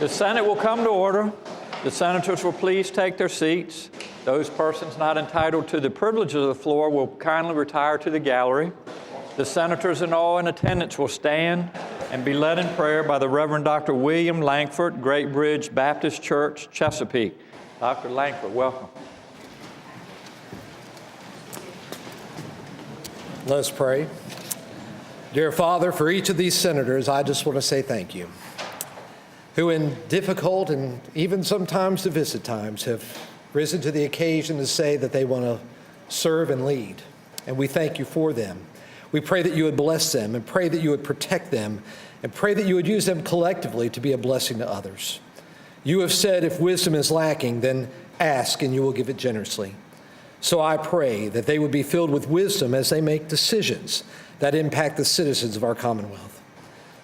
The Senate will come to order. The senators will please take their seats. Those persons not entitled to the privileges of the floor will kindly retire to the gallery. The senators and all in attendance will stand and be led in prayer by the Reverend Dr. William Langford, Great Bridge Baptist Church, Chesapeake. Dr. Langford, welcome. Let's pray. Dear Father, for each of these senators, I just want to say thank you, who in difficult and even sometimes divisive times have risen to the occasion to say that they want to serve and lead. And we thank you for them. We pray that you would bless them and pray that you would protect them and pray that you would use them collectively to be a blessing to others. You have said if wisdom is lacking, then ask and you will give it generously. So I pray that they would be filled with wisdom as they make decisions that impact the citizens of our Commonwealth.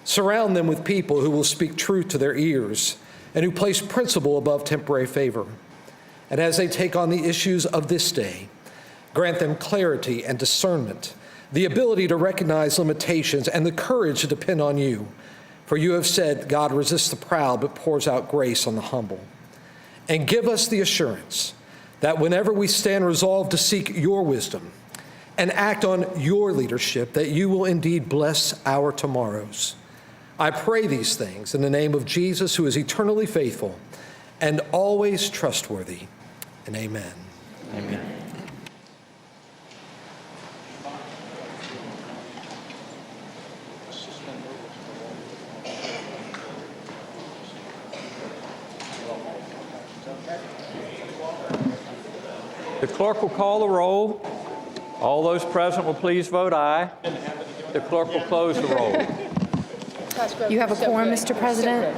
Surround them with people who will speak truth to their ears and who place principle above temporary favor. And as they take on the issues of this day, grant them clarity and discernment, the ability to recognize limitations, and the courage to depend on you. For you have said, God resists the proud but pours out grace on the humble. And give us the assurance that whenever we stand resolved to seek your wisdom and act on your leadership, that you will indeed bless our tomorrows. I pray these things in the name of Jesus, who is eternally faithful and always trustworthy. And amen. Amen. The clerk will call the roll. All those present will please vote aye. The clerk will close the roll. You have a quorum, Mr. President.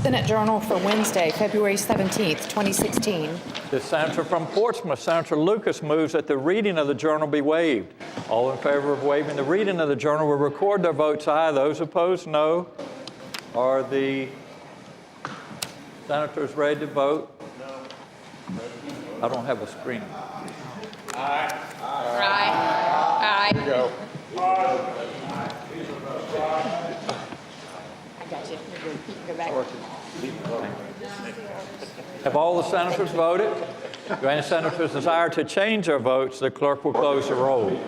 Senate Journal for Wednesday, February 17th, 2016. The senator from Portsmouth, Senator Lucas, moves that the reading of the journal be waived. All in favor of waiving the reading of the journal will record their votes aye. Those opposed, no. Are the senators ready to vote? I don't have a screen. Aye. Aye. Here we go. I got you. You're good. You can go back. Have all the senators voted? Do any senators desire to change their votes? The clerk will close the roll.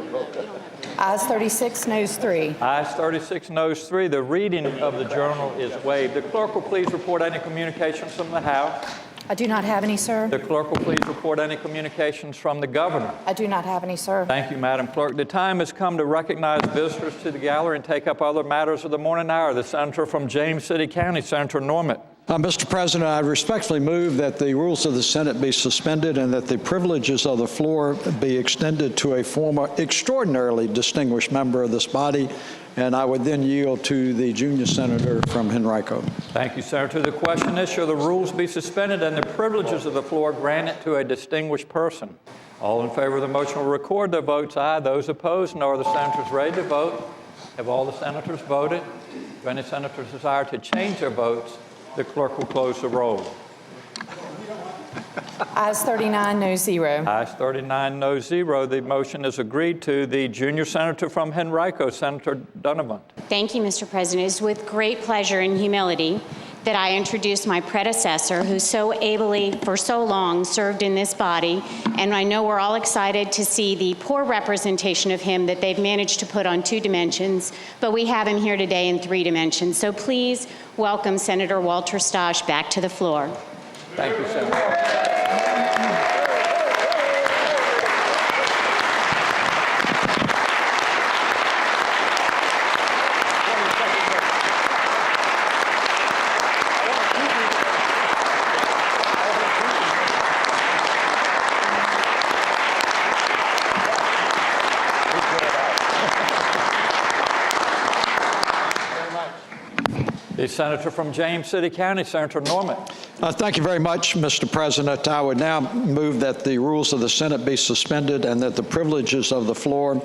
Ayes 36, noes 3. Ayes 36, noes 3. The reading of the journal is waived. The clerk will please report any communications from the House. I do not have any, sir. The clerk will please report any communications from the governor. I do not have any, sir. Thank you, Madam Clerk. The time has come to recognize visitors to the gallery and take up other matters of the morning hour. The senator from James City County, Senator Norment. Mr. President, I respectfully move that the rules of the Senate be suspended and that the privileges of the floor be extended to a former extraordinarily distinguished member of this body, and I would then yield to the junior senator from Henrico. Thank you, Senator. The question is, shall the rules be suspended and the privileges of the floor granted to a distinguished person? All in favor of the motion will record their votes aye. Those opposed, no. Are the senators ready to vote? Have all the senators voted? Do any senators desire to change their votes? The clerk will close the roll. Ayes 39, noes 0. Ayes 39, noes 0. The motion is agreed to. The junior senator from Henrico, Senator Donovan. Thank you, Mr. President. It's with great pleasure and humility that I introduce my predecessor, who so ably for so long served in this body. And I know we're all excited to see the poor representation of him that they've managed to put on 2 dimensions, but we have him here today in 3 dimensions. So please welcome Senator Walter Stasch back to the floor. Thank you, Senator. The senator from James City County, Senator Norman. Thank you very much, Mr. President. I would now move that the rules of the Senate be suspended and that the privileges of the floor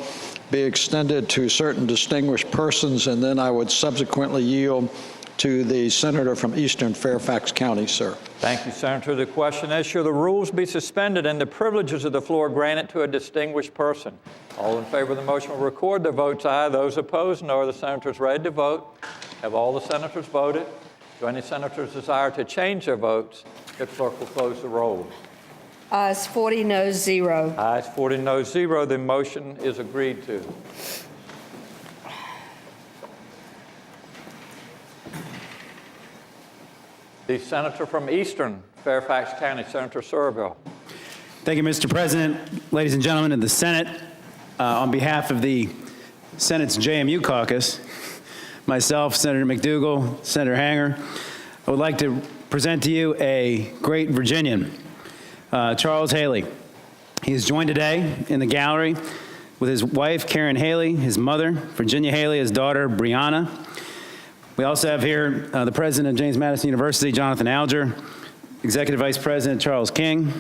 be extended to certain distinguished persons, and then I would subsequently yield to the senator from Eastern Fairfax County, sir. Thank you, Senator. The question is, shall the rules be suspended and the privileges of the floor granted to a distinguished person? All in favor of the motion will record their votes aye. Those opposed, no. Are the senators ready to vote? Have all the senators voted? Do any senators desire to change their votes? If clerk will close the roll. Ayes 40, noes 0. Ayes 40, noes 0. The motion is agreed to. The senator from Eastern Fairfax County, Senator Surville. Thank you, Mr. President. Ladies and gentlemen of the Senate, on behalf of the Senate's JMU caucus, myself, Senator McDougal, Senator Hanger, I would like to present to you a great Virginian, Charles Haley. He is joined today in the gallery with his wife, Karen Haley, his mother, Virginia Haley, his daughter, Brianna. We also have here the president of James Madison University, Jonathan Alger, Executive Vice President Charles King.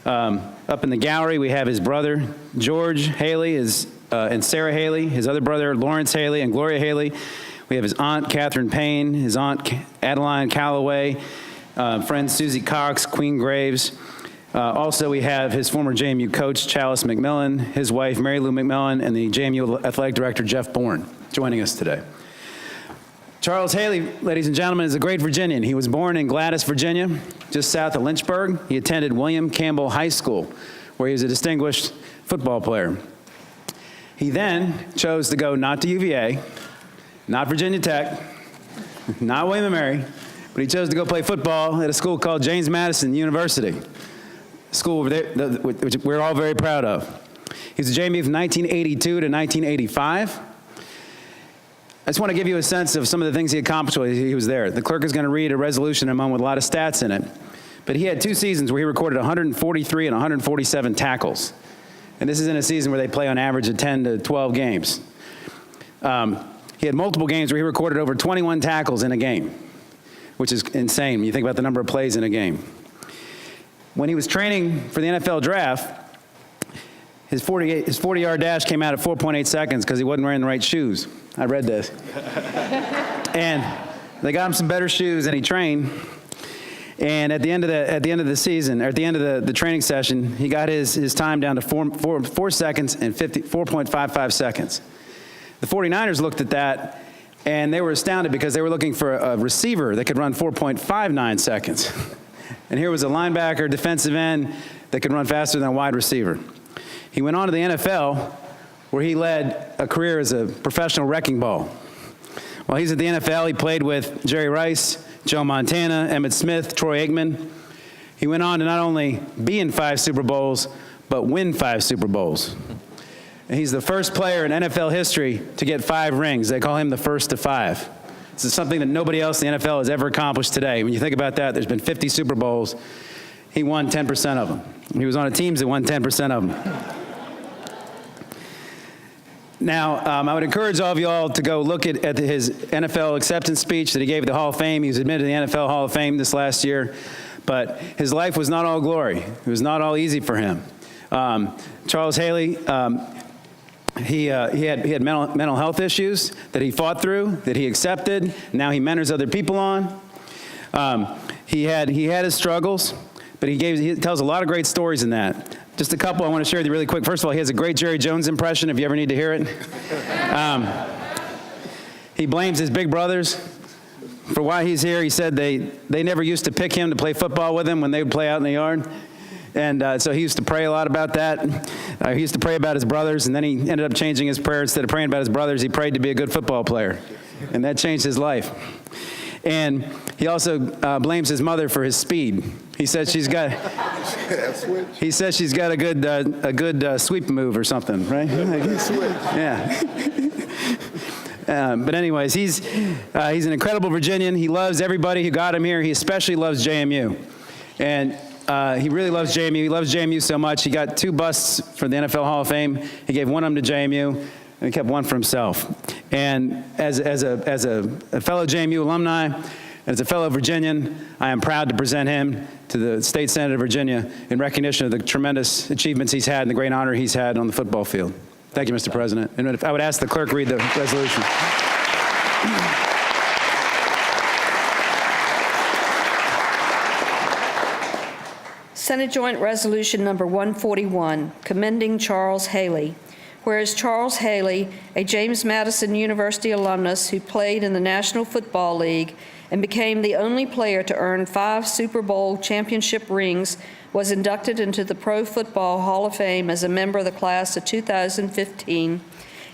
Up in the gallery, we have his brother, George Haley, and Sarah Haley, his other brother, Lawrence Haley, and Gloria Haley. We have his aunt, Catherine Payne, his aunt, Adeline Calloway, friend Susie Cox, Queen Graves. Also, we have his former JMU coach, Chalice McMillan, his wife, Mary Lou McMillan, and the JMU athletic director, Jeff Bourne, joining us today. Charles Haley, ladies and gentlemen, is a great Virginian. He was born in Gladys, Virginia, just south of Lynchburg. He attended William Campbell High School, where he was a distinguished football player. He then chose to go not to UVA, not Virginia Tech, not William & Mary, but he chose to go play football at a school called James Madison University, a school which we're all very proud of. He was a JMU from 1982 to 1985. I just want to give you a sense of some of the things he accomplished while he was there. The clerk is going to read a resolution in a moment with a lot of stats in it. But he had 2 seasons where he recorded 143 and 147 tackles. And this is in a season where they play on average of 10 to 12 games. He had multiple games where he recorded over 21 tackles in a game, which is insane when you think about the number of plays in a game. When he was training for the NFL draft, his 40-yard dash came out at 4.8 seconds because he wasn't wearing the right shoes. I read this. And they got him some better shoes, and he trained. And at the end of the season, or at the end of the training session, he got his time down to 4 seconds and 4.55 seconds. The 49ers looked at that, and they were astounded because they were looking for a receiver that could run 4.59 seconds. And here was a linebacker, defensive end that could run faster than a wide receiver. He went on to the NFL, where he led a career as a professional wrecking ball. While he's at the NFL, he played with Jerry Rice, Joe Montana, Emmitt Smith, Troy Aikman. He went on to not only be in 5 Super Bowls, but win 5 Super Bowls. And he's the first player in NFL history to get 5 rings. They call him the first to 5. This is something that nobody else in the NFL has ever accomplished today. When you think about that, there's been 50 Super Bowls. He won 10% of them. He was on a team that won 10% of them. Now, I would encourage all of you all to go look at his NFL acceptance speech that he gave at the Hall of Fame. He was admitted to the NFL Hall of Fame this last year. But his life was not all glory. It was not all easy for him. Charles Haley, he had mental health issues that he fought through, that he accepted. Now he mentors other people on. He had his struggles, but he tells a lot of great stories in that. Just a couple I want to share with you really quick. First of all, he has a great Jerry Jones impression if you ever need to hear it. He blames his big brothers for why he's here. He said they never used to pick him to play football with him when they would play out in the yard. And so he used to pray a lot about that. He used to pray about his brothers, and then he ended up changing his prayer. Instead of praying about his brothers, he prayed to be a good football player. And that changed his life. And he also blames his mother for his speed. He says she's got a good sweep move or something, right? Yeah. But anyways, he's an incredible Virginian. He loves everybody who got him here. He especially loves JMU, and he really loves JMU. He loves JMU so much. He got 2 busts for the NFL Hall of Fame. He gave one of them to JMU, and he kept one for himself. And as a fellow JMU alumni, as a fellow Virginian, I am proud to present him to the State Senate of Virginia in recognition of the tremendous achievements he's had and the great honor he's had on the football field. Thank you, Mr. President. And if I would ask the clerk to read the resolution. Senate Joint Resolution Number 141, commending Charles Haley, Whereas Charles Haley, a James Madison University alumnus who played in the National Football League and became the only player to earn 5 Super Bowl championship rings, was inducted into the Pro Football Hall of Fame as a member of the class of 2015.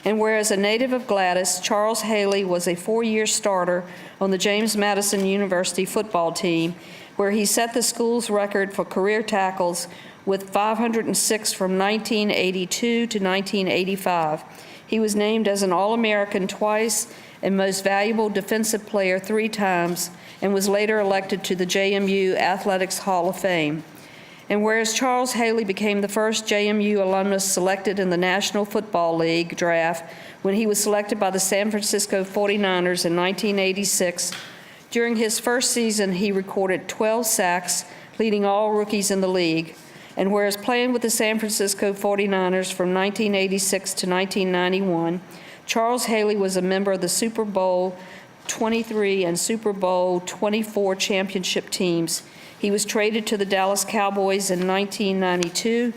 And whereas a native of Gladys, Charles Haley was a 4-year starter on the James Madison University football team, where he set the school's record for career tackles with 506 from 1982 to 1985. He was named as an All-American twice and Most Valuable Defensive Player 3 times, and was later elected to the JMU Athletics Hall of Fame. And whereas Charles Haley became the first JMU alumnus selected in the National Football League draft when he was selected by the San Francisco 49ers in 1986, during his first season he recorded 12 sacks, leading all rookies in the league. And whereas playing with the San Francisco 49ers from 1986 to 1991, Charles Haley was a member of the Super Bowl 23 and Super Bowl 24 championship teams. He was traded to the Dallas Cowboys in 1992,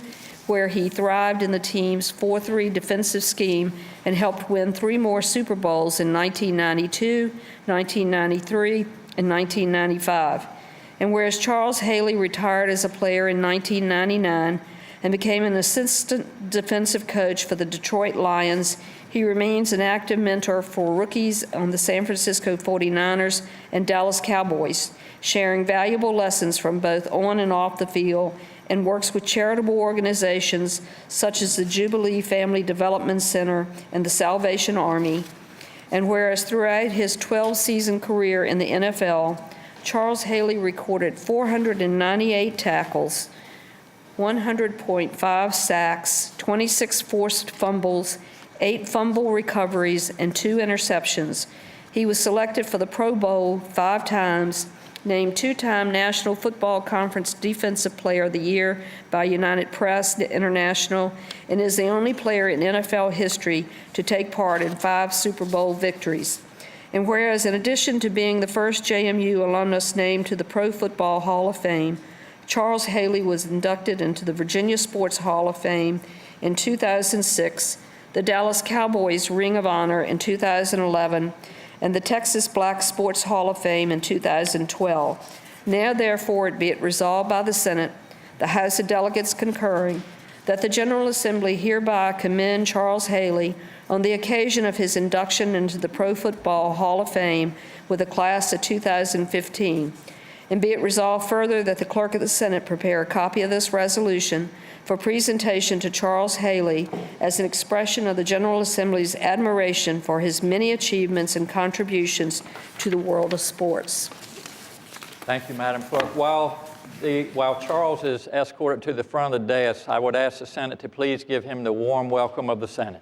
where he thrived in the team's 4-3 defensive scheme and helped win 3 more Super Bowls in 1992, 1993, and 1995. And whereas Charles Haley retired as a player in 1999 and became an assistant defensive coach for the Detroit Lions, he remains an active mentor for rookies on the San Francisco 49ers and Dallas Cowboys, sharing valuable lessons from both on and off the field, and works with charitable organizations such as the Jubilee Family Development Center and the Salvation Army. And whereas throughout his 12-season career in the NFL, Charles Haley recorded 498 tackles, 100.5 sacks, 26 forced fumbles, 8 fumble recoveries, and 2 interceptions. He was selected for the Pro Bowl 5 times, named 2-time National Football Conference Defensive Player of the Year by United Press International, and is the only player in NFL history to take part in 5 Super Bowl victories. And whereas in addition to being the first JMU alumnus named to the Pro Football Hall of Fame, Charles Haley was inducted into the Virginia Sports Hall of Fame in 2006, the Dallas Cowboys Ring of Honor in 2011, and the Texas Black Sports Hall of Fame in 2012. Now, therefore, it be it resolved by the Senate, the House of Delegates concurring, that the General Assembly hereby commend Charles Haley on the occasion of his induction into the Pro Football Hall of Fame with the class of 2015. And be it resolved further that the Clerk of the Senate prepare a copy of this resolution for presentation to Charles Haley as an expression of the General Assembly's admiration for his many achievements and contributions to the world of sports. Thank you, Madam Clerk. While Charles is escorted to the front of the dais, I would ask the Senate to please give him the warm welcome of the Senate.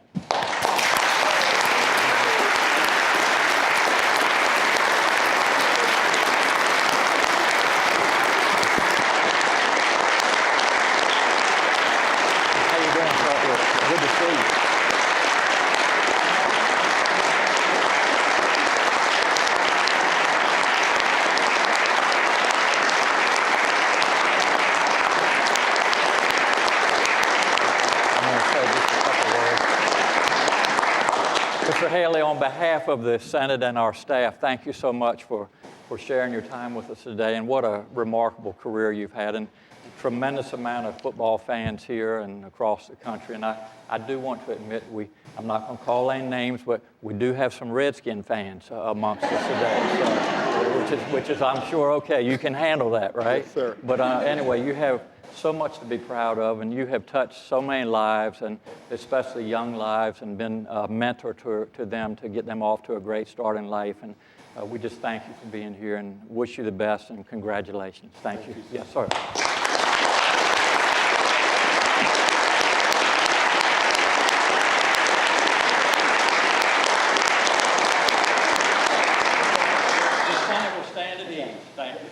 Mr. Haley, on behalf of the Senate and our staff, thank you so much for sharing your time with us today, and what a remarkable career you've had, and a tremendous amount of football fans here and across the country. And I do want to admit, I'm not going to call any names, but we do have some Redskin fans amongst us today, so, which is, I'm sure, okay. You can handle that, right? Yes, sir. But anyway, you have so much to be proud of, and you have touched so many lives, and especially young lives, and been a mentor to them to get them off to a great start in life. And we just thank you for being here and wish you the best, and congratulations. Thank you. Yes, sir. The Senate will stand at ease. Thank you.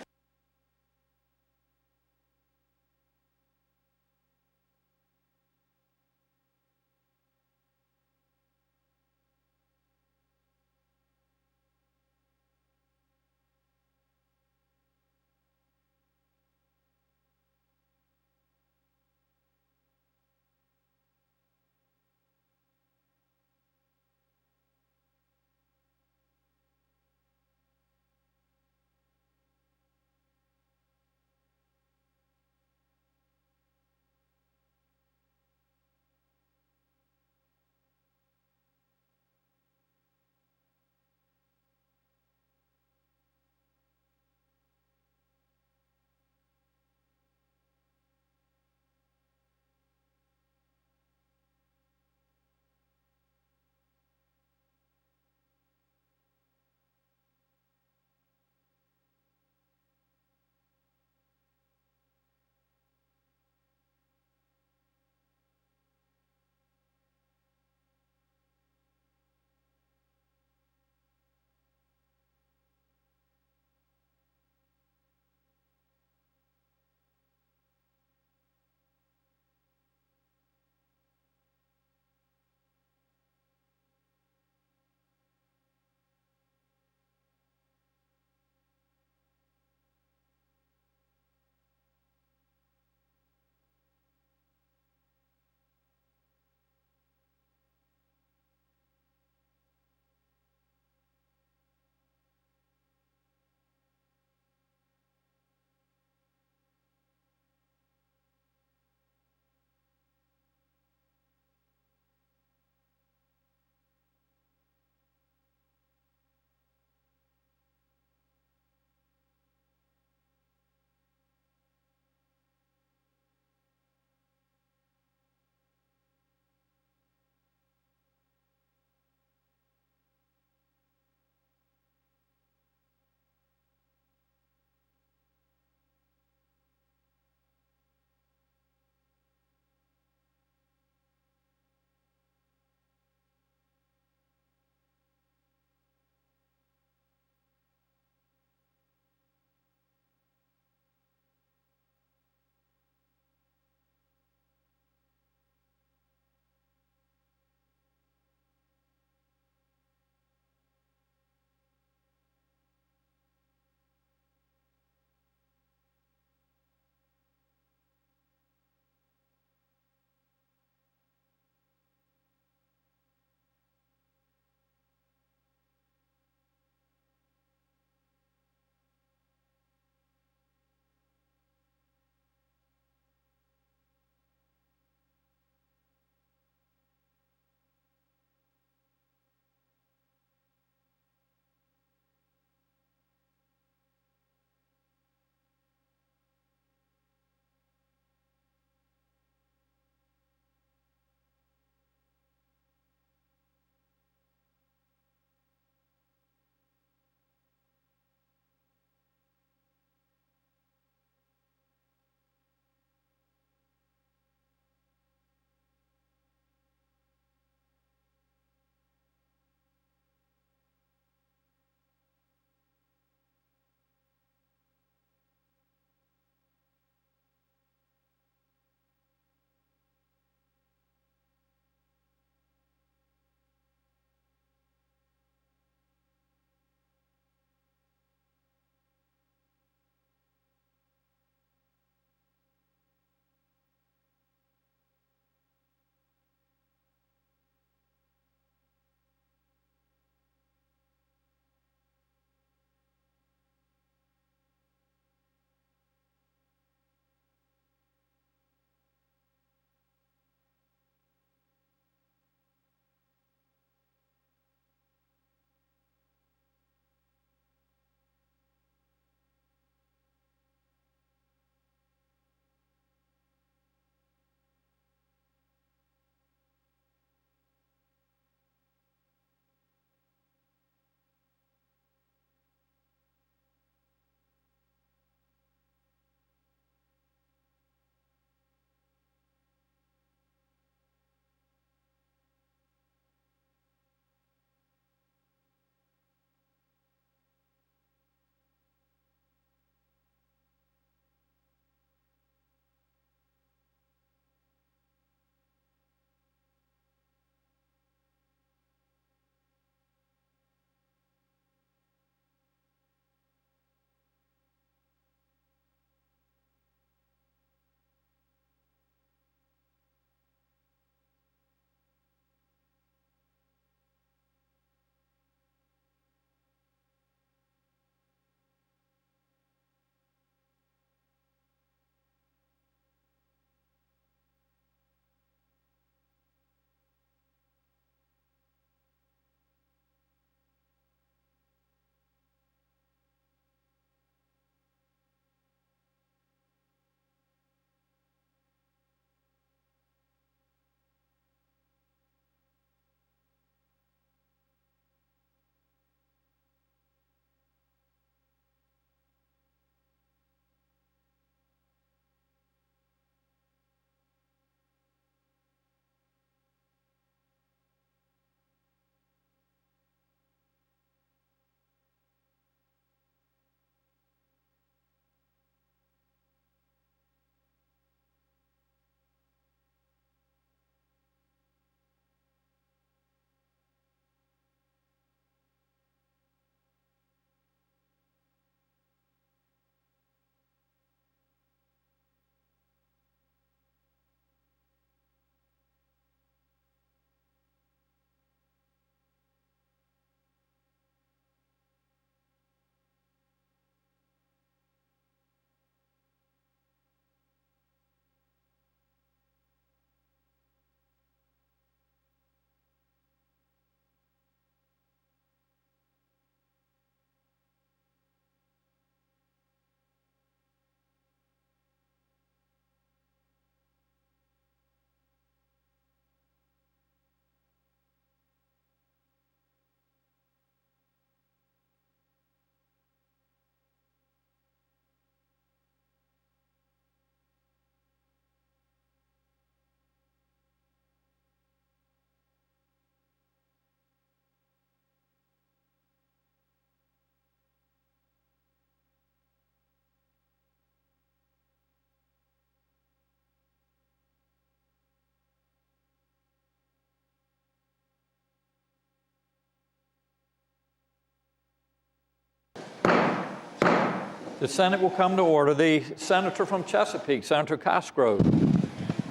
The Senate will come to order. The senator from Chesapeake, Senator Cosgrove.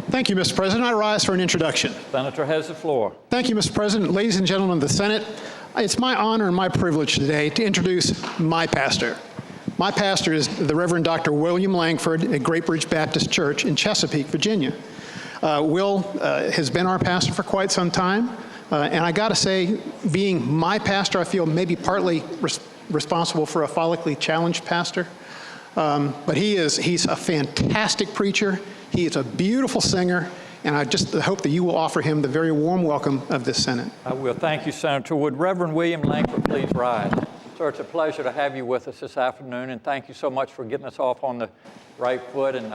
Thank you, Mr. President. I rise for an introduction. Senator has the floor. Thank you, Mr. President. Ladies and gentlemen of the Senate, it's my honor and my privilege today to introduce my pastor. My pastor is the Reverend Dr. William Langford at Great Bridge Baptist Church in Chesapeake, Virginia. Will has been our pastor for quite some time, and I got to say, being my pastor, I feel maybe partly responsible for a follically challenged pastor. But he's a fantastic preacher. He is a beautiful singer, and I just hope that you will offer him the very warm welcome of this Senate. I will. Thank you, Senator. Would Reverend William Langford please rise? Sir, it's a pleasure to have you with us this afternoon, and thank you so much for getting us off on the right foot. And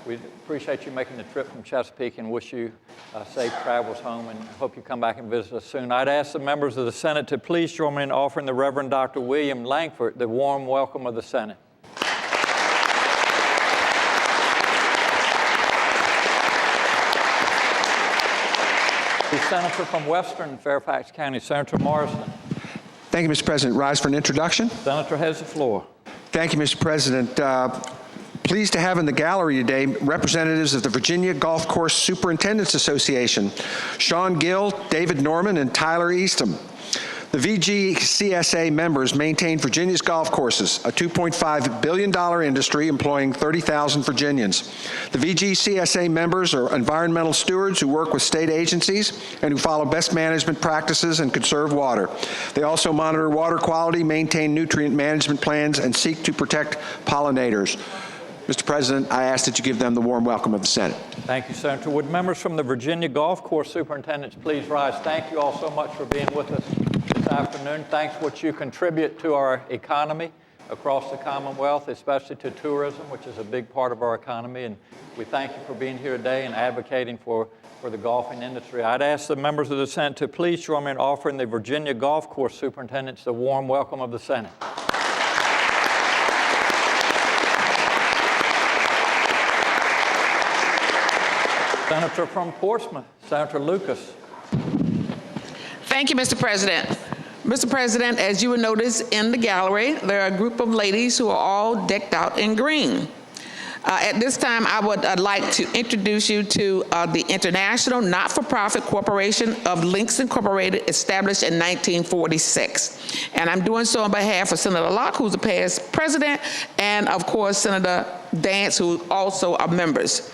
we appreciate you making the trip from Chesapeake and wish you safe travels home, and hope you come back and visit us soon. I'd ask the members of the Senate to please join me in offering the Reverend Dr. William Langford the warm welcome of the Senate. The senator from Western Fairfax County, Senator Morrison. Thank you, Mr. President. Rise for an introduction. Senator has the floor. Thank you, Mr. President. Pleased to have in the gallery today representatives of the Virginia Golf Course Superintendents Association, Sean Gill, David Norman, and Tyler Eastham. The VGCSA members maintain Virginia's golf courses, a $2.5 billion industry employing 30,000 Virginians. The VGCSA members are environmental stewards who work with state agencies and who follow best management practices and conserve water. They also monitor water quality, maintain nutrient management plans, and seek to protect pollinators. Mr. President, I ask that you give them the warm welcome of the Senate. Thank you, Senator. Would members from the Virginia Golf Course Superintendents please rise? Thank you all so much for being with us this afternoon. Thanks for what you contribute to our economy across the Commonwealth, especially to tourism, which is a big part of our economy. And we thank you for being here today and advocating for the golfing industry. I'd ask the members of the Senate to please join me in offering the Virginia Golf Course Superintendents the warm welcome of the Senate. Senator from Portsmouth, Senator Lucas. Thank you, Mr. President. Mr. President, as you will notice in the gallery, there are a group of ladies who are all decked out in green. At this time, I would like to introduce you to the International Not-for-Profit Corporation of Links Incorporated, established in 1946. And I'm doing so on behalf of Senator Locke, who's the past president, and of course, Senator Dance, who also are members.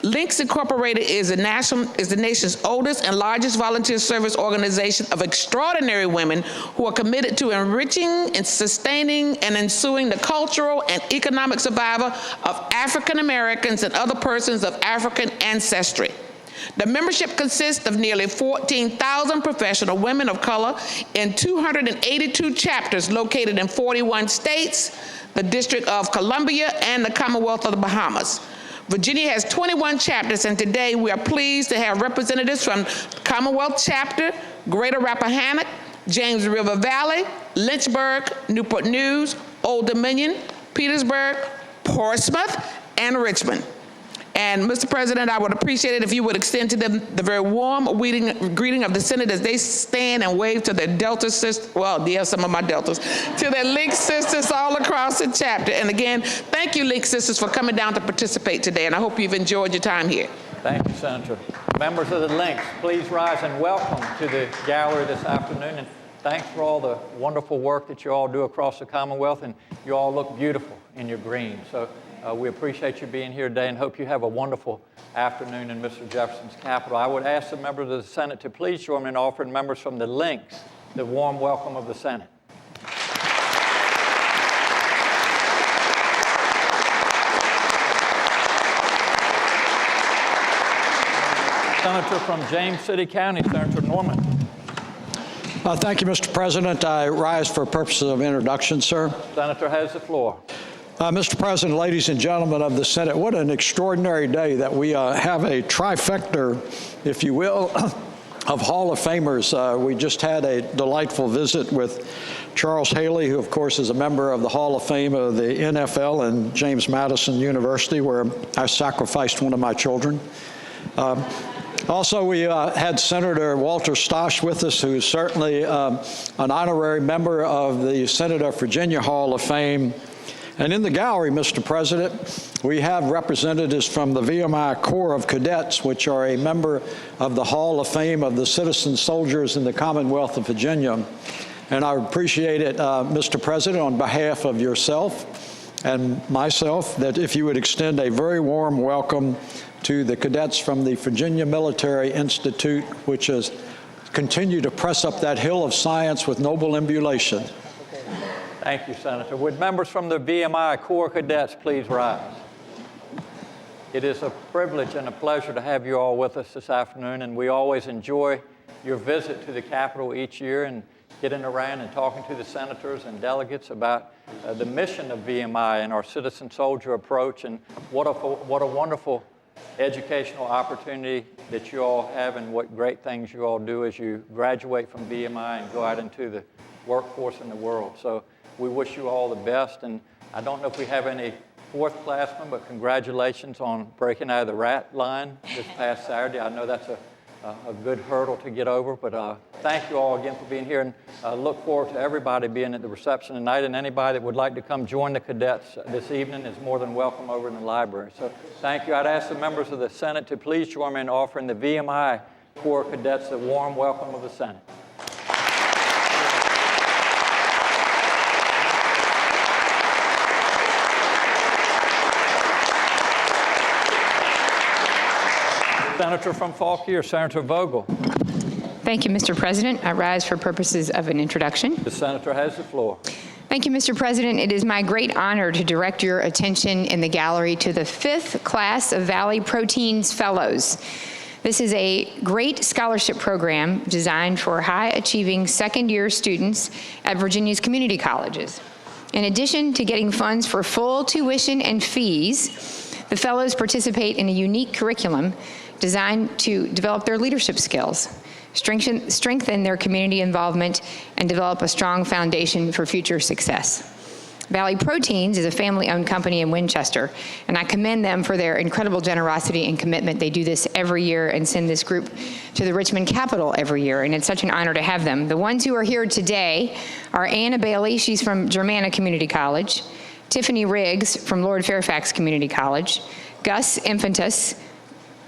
Links Incorporated is the nation's oldest and largest volunteer service organization of extraordinary women who are committed to enriching and sustaining and ensuing the cultural and economic survival of African Americans and other persons of African ancestry. The membership consists of nearly 14,000 professional women of color in 282 chapters located in 41 states, the District of Columbia, and the Commonwealth of the Bahamas. Virginia has 21 chapters, and today we are pleased to have representatives from Commonwealth Chapter, Greater Rappahannock, James River Valley, Lynchburg, Newport News, Old Dominion, Petersburg, Portsmouth, and Richmond. And Mr. President, I would appreciate it if you would extend to them the very warm greeting of the Senate as they stand and wave to their Delta sisters, well, yeah, some of my Deltas, to their Link sisters all across the chapter. And again, thank you, Link sisters, for coming down to participate today, and I hope you've enjoyed your time here. Thank you, Senator. Members of the Links, please rise and welcome to the gallery this afternoon. And thanks for all the wonderful work that you all do across the Commonwealth, and you all look beautiful in your green. So we appreciate you being here today and hope you have a wonderful afternoon in Mr. Jefferson's capital. I would ask the members of the Senate to please join me in offering members from the Links the warm welcome of the Senate. Senator from James City County, Senator Norman. Thank you, Mr. President. I rise for purposes of introduction, sir. Senator has the floor. Mr. President, ladies and gentlemen of the Senate, what an extraordinary day that we have a trifecta, if you will, of Hall of Famers. We just had a delightful visit with Charles Haley, who, of course, is a member of the Hall of Fame of the NFL and James Madison University, where I sacrificed one of my children. Also, we had Senator Walter Stosh with us, who's certainly an honorary member of the Senate of Virginia Hall of Fame. And in the gallery, Mr. President, we have representatives from the VMI Corps of Cadets, which are a member of the Hall of Fame of the Citizen Soldiers in the Commonwealth of Virginia. And I appreciate it, Mr. President, on behalf of yourself and myself, that if you would extend a very warm welcome to the cadets from the Virginia Military Institute, which has continued to press up that hill of science with noble emulation. Thank you, Senator. Would members from the VMI Corps Cadets please rise? It is a privilege and a pleasure to have you all with us this afternoon, and we always enjoy your visit to the Capitol each year and getting around and talking to the senators and delegates about the mission of VMI and our citizen soldier approach, and what a wonderful educational opportunity that you all have, and what great things you all do as you graduate from VMI and go out into the workforce in the world. So we wish you all the best, and I don't know if we have any fourth-classmen, but congratulations on breaking out of the rat line this past Saturday. I know that's a good hurdle to get over, but thank you all again for being here, and look forward to everybody being at the reception tonight, and anybody that would like to come join the cadets this evening is more than welcome over in the library. So thank you. I'd ask the members of the Senate to please join me in offering the VMI Corps Cadets a warm welcome of the Senate. Senator from Fauquier, Senator Vogel. Thank you, Mr. President. I rise for purposes of an introduction. The senator has the floor. Thank you, Mr. President. It is my great honor to direct your attention in the gallery to the 5th class of Valley Proteins Fellows. This is a great scholarship program designed for high-achieving second-year students at Virginia's community colleges. In addition to getting funds for full tuition and fees, the fellows participate in a unique curriculum designed to develop their leadership skills, strengthen their community involvement, and develop a strong foundation for future success. Valley Proteins is a family-owned company in Winchester, and I commend them for their incredible generosity and commitment. They do this every year and send this group to the Richmond Capitol every year, and it's such an honor to have them. The ones who are here today are Anna Bailey, she's from Germanna Community College, Tiffany Riggs from Lord Fairfax Community College, Gus Infantus,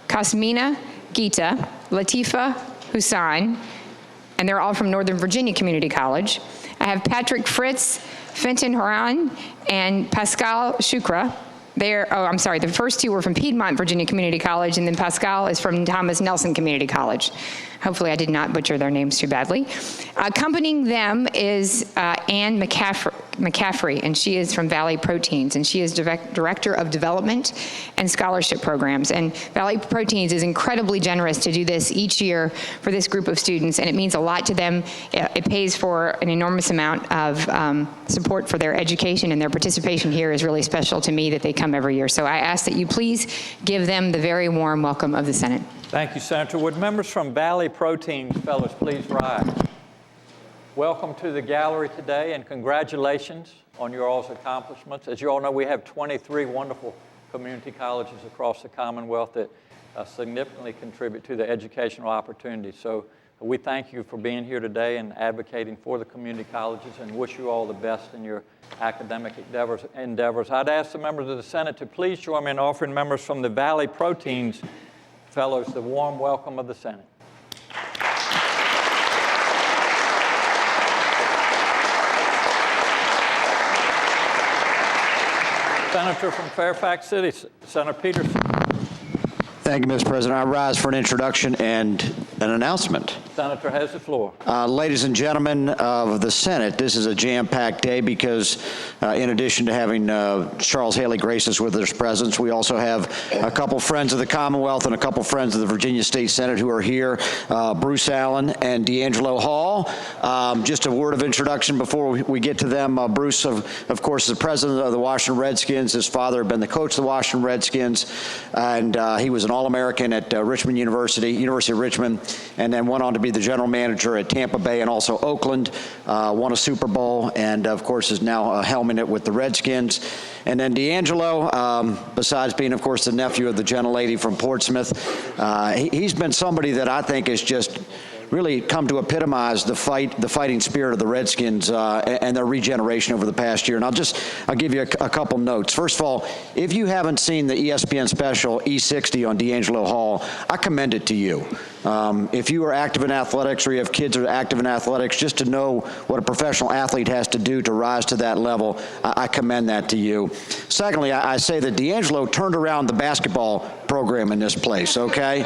Kasmina Gita, Latifa Hussain, and they're all from Northern Virginia Community College. I have Patrick Fritz, Fenton Horan, and Pascal Shukra. The first two were from Piedmont Virginia Community College, and then Pascal is from Thomas Nelson Community College. Hopefully I did not butcher their names too badly. Accompanying them is Ann McCaffrey, and she is from Valley Proteins, and she is Director of Development and Scholarship Programs. And Valley Proteins is incredibly generous to do this each year for this group of students, and it means a lot to them. It pays for an enormous amount of support for their education, and their participation here is really special to me that they come every year. So I ask that you please give them the very warm welcome of the Senate. Thank you, Senator. Would members from Valley Proteins, fellows, please rise? Welcome to the gallery today, and congratulations on your all's accomplishments. As you all know, we have 23 wonderful community colleges across the Commonwealth that significantly contribute to the educational opportunities. So we thank you for being here today and advocating for the community colleges, and wish you all the best in your academic endeavors. I'd ask the members of the Senate to please join me in offering members from the Valley Proteins fellows the warm welcome of the Senate. Senator from Fairfax City, Senator Peterson. Thank you, Mr. President. I rise for an introduction and an announcement. Senator has the floor. Ladies and gentlemen of the Senate, this is a jam-packed day because in addition to having Charles Haley grace us with his presence, we also have a couple friends of the Commonwealth and a couple friends of the Virginia State Senate who are here, Bruce Allen and D'Angelo Hall. Just a word of introduction before we get to them. Bruce, of course, is the president of the Washington Redskins. His father had been the coach of the Washington Redskins, and he was an All-American at Richmond University of Richmond, and then went on to be the general manager at Tampa Bay and also Oakland, won a Super Bowl, and of course is now helming it with the Redskins. And then D'Angelo, besides being, of course, the nephew of the gentlelady from Portsmouth, he's been somebody that I think is just really come to epitomize the fighting spirit of the Redskins and their regeneration over the past year. And I'll give you a couple notes. First of all, if you haven't seen the ESPN special E60 on D'Angelo Hall, I commend it to you. If you are active in athletics or you have kids that are active in athletics, just to know what a professional athlete has to do to rise to that level, I commend that to you. Secondly, I say that D'Angelo turned around the basketball program in this place, okay?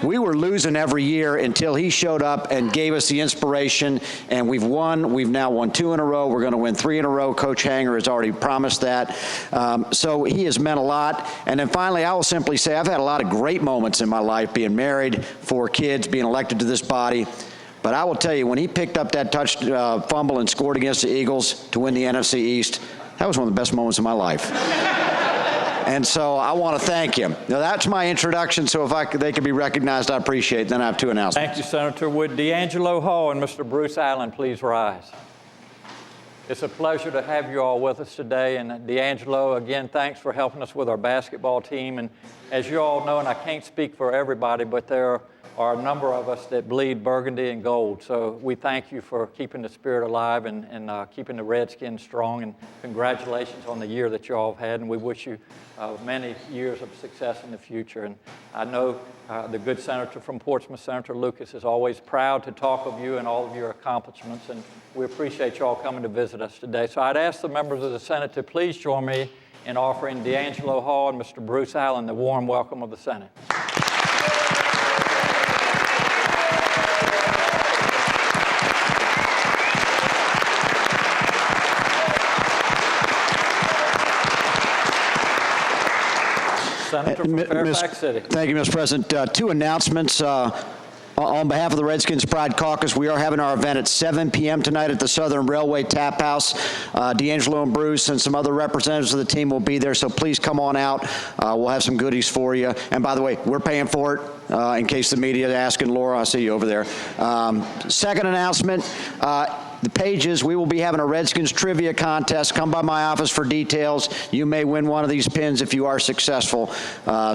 We were losing every year until he showed up and gave us the inspiration, and we've won. We've now won 2 in a row. We're going to win 3 in a row. Coach Hanger has already promised that. So he has meant a lot. And then finally, I will simply say I've had a lot of great moments in my life, being married, 4 kids, being elected to this body. But I will tell you, when he picked up that touch fumble and scored against the Eagles to win the NFC East, that was one of the best moments of my life. And so I want to thank him. Now, that's my introduction, so if they could be recognized, I appreciate it. Then I have 2 announcements. Thank you, Senator. Would D'Angelo Hall and Mr. Bruce Allen please rise? It's a pleasure to have you all with us today. And D'Angelo, again, thanks for helping us with our basketball team. And as you all know, and I can't speak for everybody, but there are a number of us that bleed burgundy and gold. So we thank you for keeping the spirit alive and keeping the Redskins strong. And congratulations on the year that you all have had. And we wish you many years of success in the future. And I know the good senator from Portsmouth, Senator Lucas, is always proud to talk of you and all of your accomplishments. And we appreciate you all coming to visit us today. So I'd ask the members of the Senate to please join me in offering D'Angelo Hall and Mr. Bruce Allen the warm welcome of the Senate. Senator from Fairfax City. Thank you, Mr. President. 2 announcements. On behalf of the Redskins Pride Caucus, we are having our event at 7 p.m. tonight at the Southern Railway Tap House. D'Angelo and Bruce and some other representatives of the team will be there, so please come on out. We'll have some goodies for you. And by the way, we're paying for it in case the media is asking. Laura, I see you over there. Second announcement. The pages, we will be having a Redskins trivia contest. Come by my office for details. You may win one of these pins if you are successful.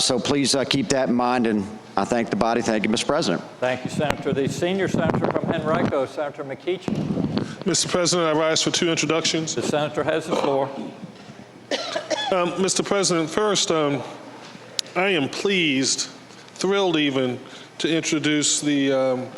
So please keep that in mind, and I thank the body. Thank you, Mr. President. Thank you, Senator. The senior senator from Henrico, Senator McEachin. Mr. President, I rise for 2 introductions. The senator has the floor. Mr. President, first, I am pleased, thrilled even, to introduce the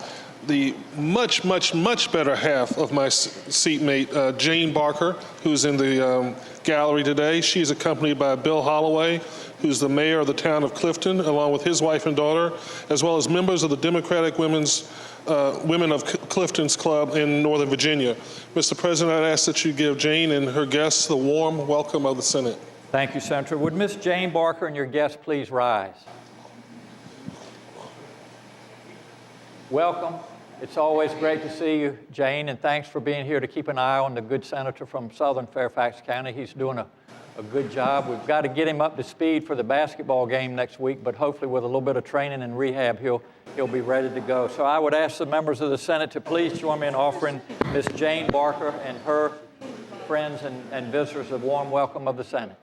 much better half of my seatmate, Jane Barker, who's in the gallery today. She's accompanied by Bill Holloway, who's the mayor of the town of Clifton, along with his wife and daughter, as well as members of the Democratic Women of Clifton's Club in Northern Virginia. Mr. President, I'd ask that you give Jane and her guests the warm welcome of the Senate. Thank you, Senator. Would Ms. Jane Barker and your guests please rise? Welcome. It's always great to see you, Jane, and thanks for being here to keep an eye on the good senator from Southern Fairfax County. He's doing a good job. We've got to get him up to speed for the basketball game next week, but hopefully with a little bit of training and rehab, he'll be ready to go. So I would ask the members of the Senate to please join me in offering Ms. Jane Barker and her friends and visitors a warm welcome of the Senate.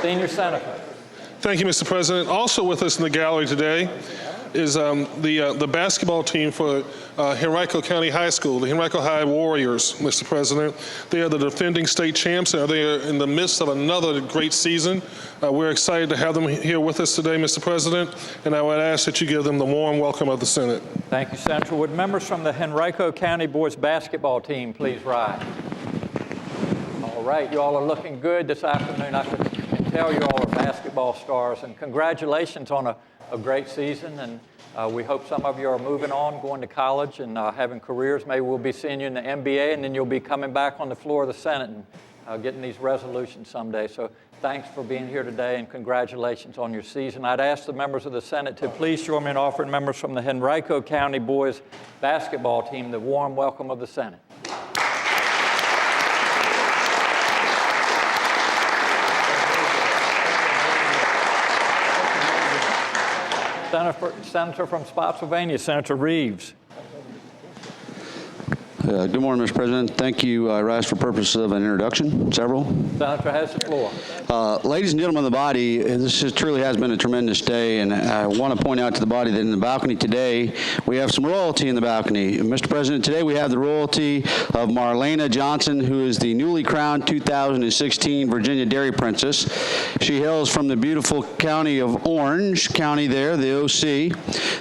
Senior Senator. Thank you, Mr. President. Also with us in the gallery today is the basketball team for Henrico County High School, the Henrico High Warriors, Mr. President. They are the defending state champs, and they are in the midst of another great season. We're excited to have them here with us today, Mr. President, and I would ask that you give them the warm welcome of the Senate. Thank you, Senator. Would members from the Henrico County boys basketball team please rise? All right, you all are looking good this afternoon. I can tell you all are basketball stars, and congratulations on a great season. And we hope some of you are moving on, going to college and having careers. Maybe we'll be seeing you in the NBA, and then you'll be coming back on the floor of the Senate and getting these resolutions someday. So thanks for being here today, and congratulations on your season. I'd ask the members of the Senate to please join me in offering members from the Henrico County boys basketball team the warm welcome of the Senate. Senator from Spotsylvania, Senator Reeves. Good morning, Mr. President. Thank you. I rise for purpose of an introduction. Several. Senator has the floor. Ladies and gentlemen of the body, truly has been a tremendous day, and I want to point out to the body that in the balcony today, we have some royalty in the balcony. Mr. President, today we have the royalty of Marlena Johnson, who is the newly crowned 2016 Virginia Dairy Princess. She hails from the beautiful county of Orange County there, the OC.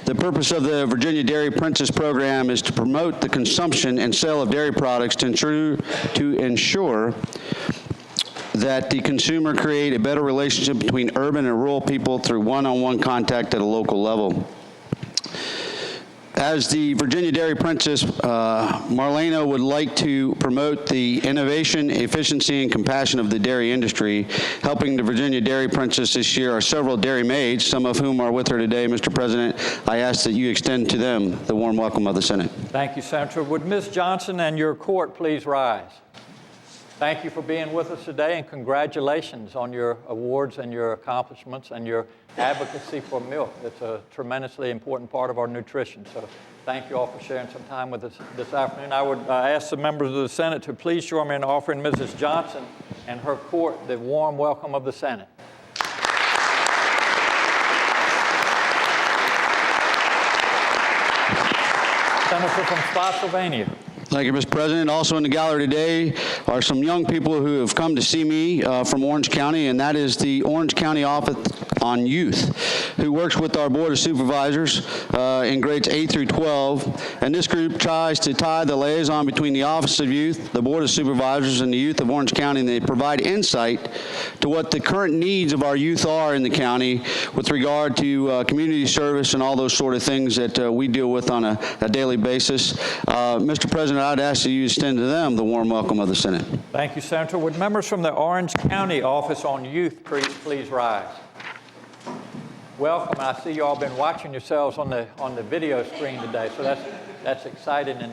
The purpose of the Virginia Dairy Princess program is to promote the consumption and sale of dairy products to ensure that the consumer create a better relationship between urban and rural people through one-on-one contact at a local level. As the Virginia Dairy Princess, Marlena would like to promote the innovation, efficiency, and compassion of the dairy industry. Helping the Virginia Dairy Princess this year are several dairy maids, some of whom are with her today. Mr. President, I ask that you extend to them the warm welcome of the Senate. Thank you, Senator. Would Ms. Johnson and your court please rise? Thank you for being with us today, and congratulations on your awards and your accomplishments and your advocacy for milk. It's a tremendously important part of our nutrition. So thank you all for sharing some time with us this afternoon. I would ask the members of the Senate to please join me in offering Mrs. Johnson and her court the warm welcome of the Senate. Senator from Spotsylvania. Thank you, Mr. President. Also in the gallery today are some young people who have come to see me from Orange County, and that is the Orange County Office on Youth, who works with our Board of Supervisors in grades 8 through 12. And this group tries to tie the liaison between the Office of Youth, the Board of Supervisors, and the youth of Orange County, and they provide insight to what the current needs of our youth are in the county with regard to community service and all those sort of things that we deal with on a daily basis. Mr. President, I'd ask that you extend to them the warm welcome of the Senate. Thank you, Senator. Would members from the Orange County Office on Youth please rise? Welcome. I see you all been watching yourselves on the video screen today, so that's exciting, and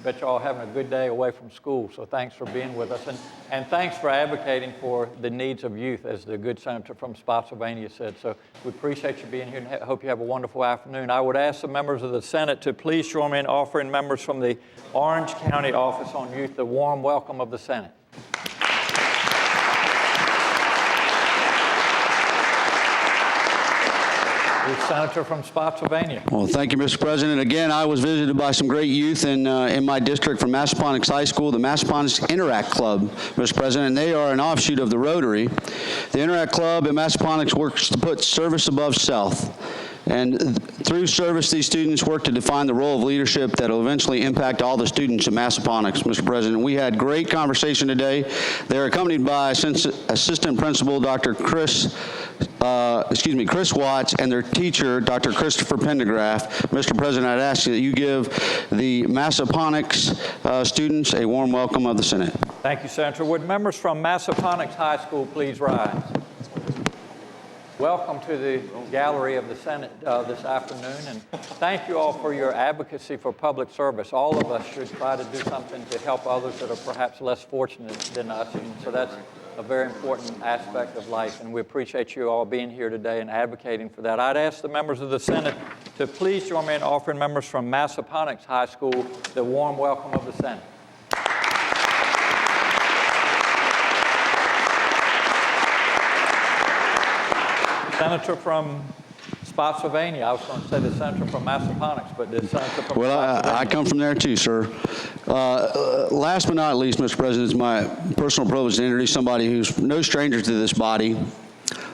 bet you all having a good day away from school. So thanks for being with us, and thanks for advocating for the needs of youth, as the good senator from Spotsylvania said. So we appreciate you being here, and hope you have a wonderful afternoon. I would ask the members of the Senate to please join me in offering members from the Orange County Office on Youth the warm welcome of the Senate. The senator from Spotsylvania. Well, thank you, Mr. President. Again, I was visited by some great youth in my district from Massaponax High School, the Massaponax Interact Club, Mr. President, and they are an offshoot of the Rotary. The Interact Club at Massaponax works to put service above self. And through service, these students work to define the role of leadership that will eventually impact all the students at Massaponax, Mr. President. We had great conversation today. They're accompanied by Assistant Principal Dr. Chris Watts, and their teacher, Dr. Christopher Pendergraph. Mr. President, I'd ask you that you give the Massaponax students a warm welcome of the Senate. Thank you, Senator. Would members from Massaponax High School please rise? Welcome to the gallery of the Senate this afternoon, and thank you all for your advocacy for public service. All of us should try to do something to help others that are perhaps less fortunate than us, and so that's a very important aspect of life, and we appreciate you all being here today and advocating for that. I'd ask the members of the Senate to please join me in offering members from Massaponax High School the warm welcome of the Senate. Senator from Spotsylvania. I was going to say the senator from Massaponax, but the senator from Spotsylvania. I come from there too, sir. Last but not least, Mr. President, it's my personal privilege to introduce somebody who's no stranger to this body,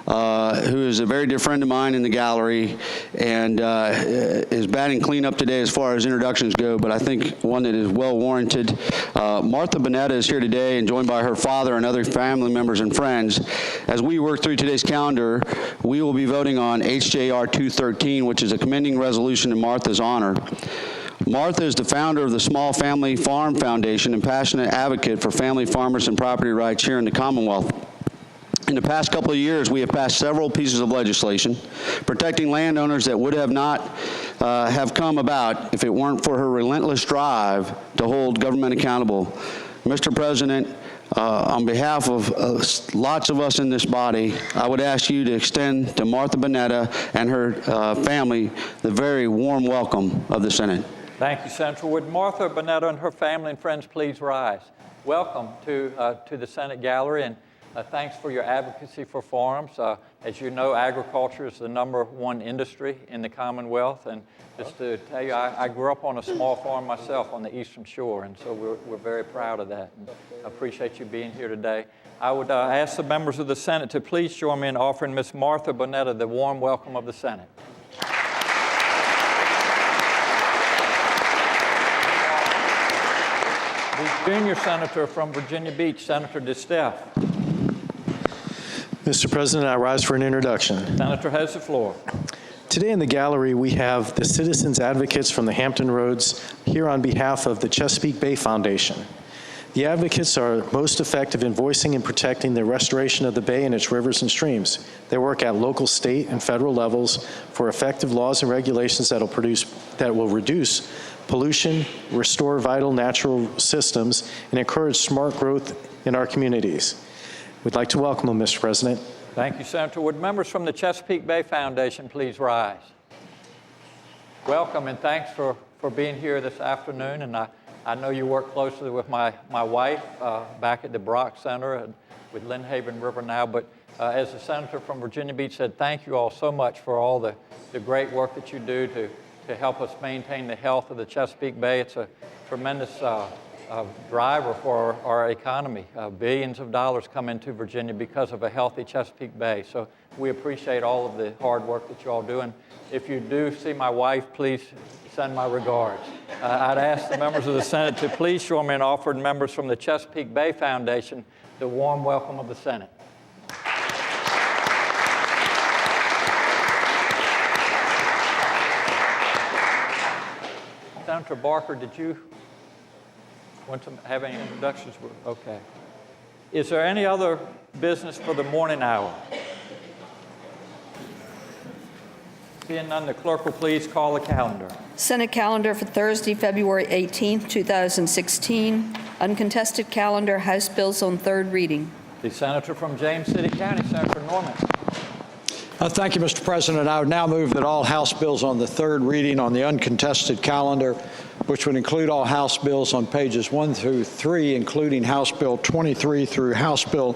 who is a very dear friend of mine in the gallery, and is batting cleanup today as far as introductions go, but I think one that is well warranted. Martha Bonetta is here today and joined by her father and other family members and friends. As we work through today's calendar, we will be voting on HJR 213, which is a commending resolution in Martha's honor. Martha is the founder of the Small Family Farm Foundation and passionate advocate for family farmers and property rights here in the Commonwealth. In the past couple of years, we have passed several pieces of legislation protecting landowners that would have not have come about if it weren't for her relentless drive to hold government accountable. Mr. President, on behalf of lots of us in this body, I would ask you to extend to Martha Bonetta and her family the very warm welcome of the Senate. Thank you, Senator. Would Martha Bonetta and her family and friends please rise? Welcome to the Senate Gallery, and thanks for your advocacy for farms. As you know, agriculture is the #1 industry in the Commonwealth, and just to tell you, I grew up on a small farm myself on the Eastern Shore, and so we're very proud of that. And I appreciate you being here today. I would ask the members of the Senate to please join me in offering Ms. Martha Bonetta the warm welcome of the Senate. The junior senator from Virginia Beach, Senator DeSteph. Mr. President, I rise for an introduction. Senator has the floor. Today in the gallery, we have the citizens advocates from the Hampton Roads here on behalf of the Chesapeake Bay Foundation. The advocates are most effective in voicing and protecting the restoration of the bay and its rivers and streams. They work at local, state, and federal levels for effective laws and regulations that will reduce pollution, restore vital natural systems, and encourage smart growth in our communities. We'd like to welcome them, Mr. President. Thank you, Senator. Would members from the Chesapeake Bay Foundation please rise? Welcome, and thanks for being here this afternoon. And I know you work closely with my wife back at the Brock Center with Lynn Haven River now. But as the senator from Virginia Beach said, thank you all so much for all the great work that you do to help us maintain the health of the Chesapeake Bay. It's a tremendous driver for our economy. Billions of dollars come into Virginia because of a healthy Chesapeake Bay. So we appreciate all of the hard work that you all do. And if you do see my wife, please send my regards. I'd ask the members of the Senate to please join me in offering members from the Chesapeake Bay Foundation the warm welcome of the Senate. Senator Barker, did you want to have any introductions? Okay. Is there any other business for the morning hour? Seeing none, the clerk will please call the calendar. Senate calendar for Thursday, February 18th, 2016. Uncontested calendar, House bills on third reading. The senator from James City County, Senator Norman. Thank you, Mr. President. I would now move that all House bills on the third reading on the uncontested calendar, which would include all House bills on pages 1 through 3, including House Bill 23 through House Bill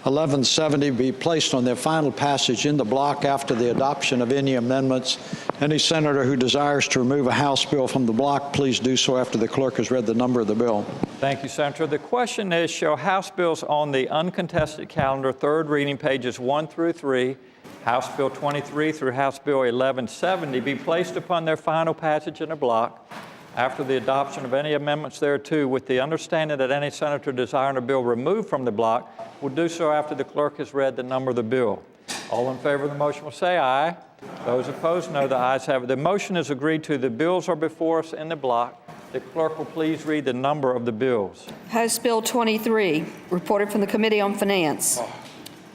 1170, be placed on their final passage in the block after the adoption of any amendments. Any senator who desires to remove a House bill from the block, please do so after the clerk has read the number of the bill. Thank you, Senator. The question is, shall House bills on the uncontested calendar, third reading, pages 1 through 3, House Bill 23 through House Bill 1170, be placed upon their final passage in a block after the adoption of any amendments thereto, with the understanding that any senator desiring a bill removed from the block will do so after the clerk has read the number of the bill. All in favor of the motion will say aye. Those opposed, no. The ayes have it. The motion is agreed to. The bills are before us in the block. The clerk will please read the number of the bills. House Bill 23, reported from the Committee on Finance.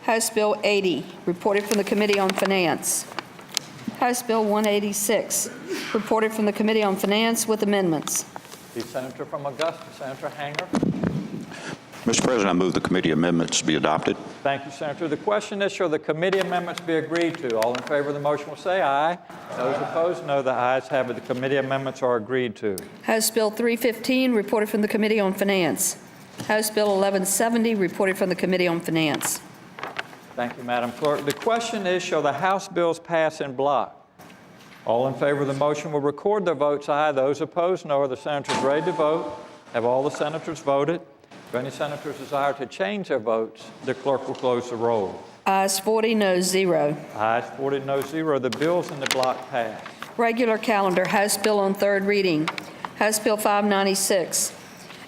House Bill 80, reported from the Committee on Finance. House Bill 186, reported from the Committee on Finance with amendments. The senator from Augusta, Senator Hanger. Mr. President, I move the committee amendments be adopted. Thank you, Senator. The question is, shall the committee amendments be agreed to? All in favor of the motion will say aye. Those opposed, no. The ayes have it. The committee amendments are agreed to. House Bill 315, reported from the Committee on Finance. House Bill 1170, reported from the Committee on Finance. Thank you, Madam Clerk. The question is, shall the House bills pass in block? All in favor of the motion will record their votes aye. Those opposed, no. Are the senators ready to vote? Have all the senators voted? If any senators desire to change their votes, the clerk will close the roll. Ayes 40, noes 0. Ayes 40, noes 0. The bills in the block pass. Regular calendar, House Bill on third reading. House Bill 596,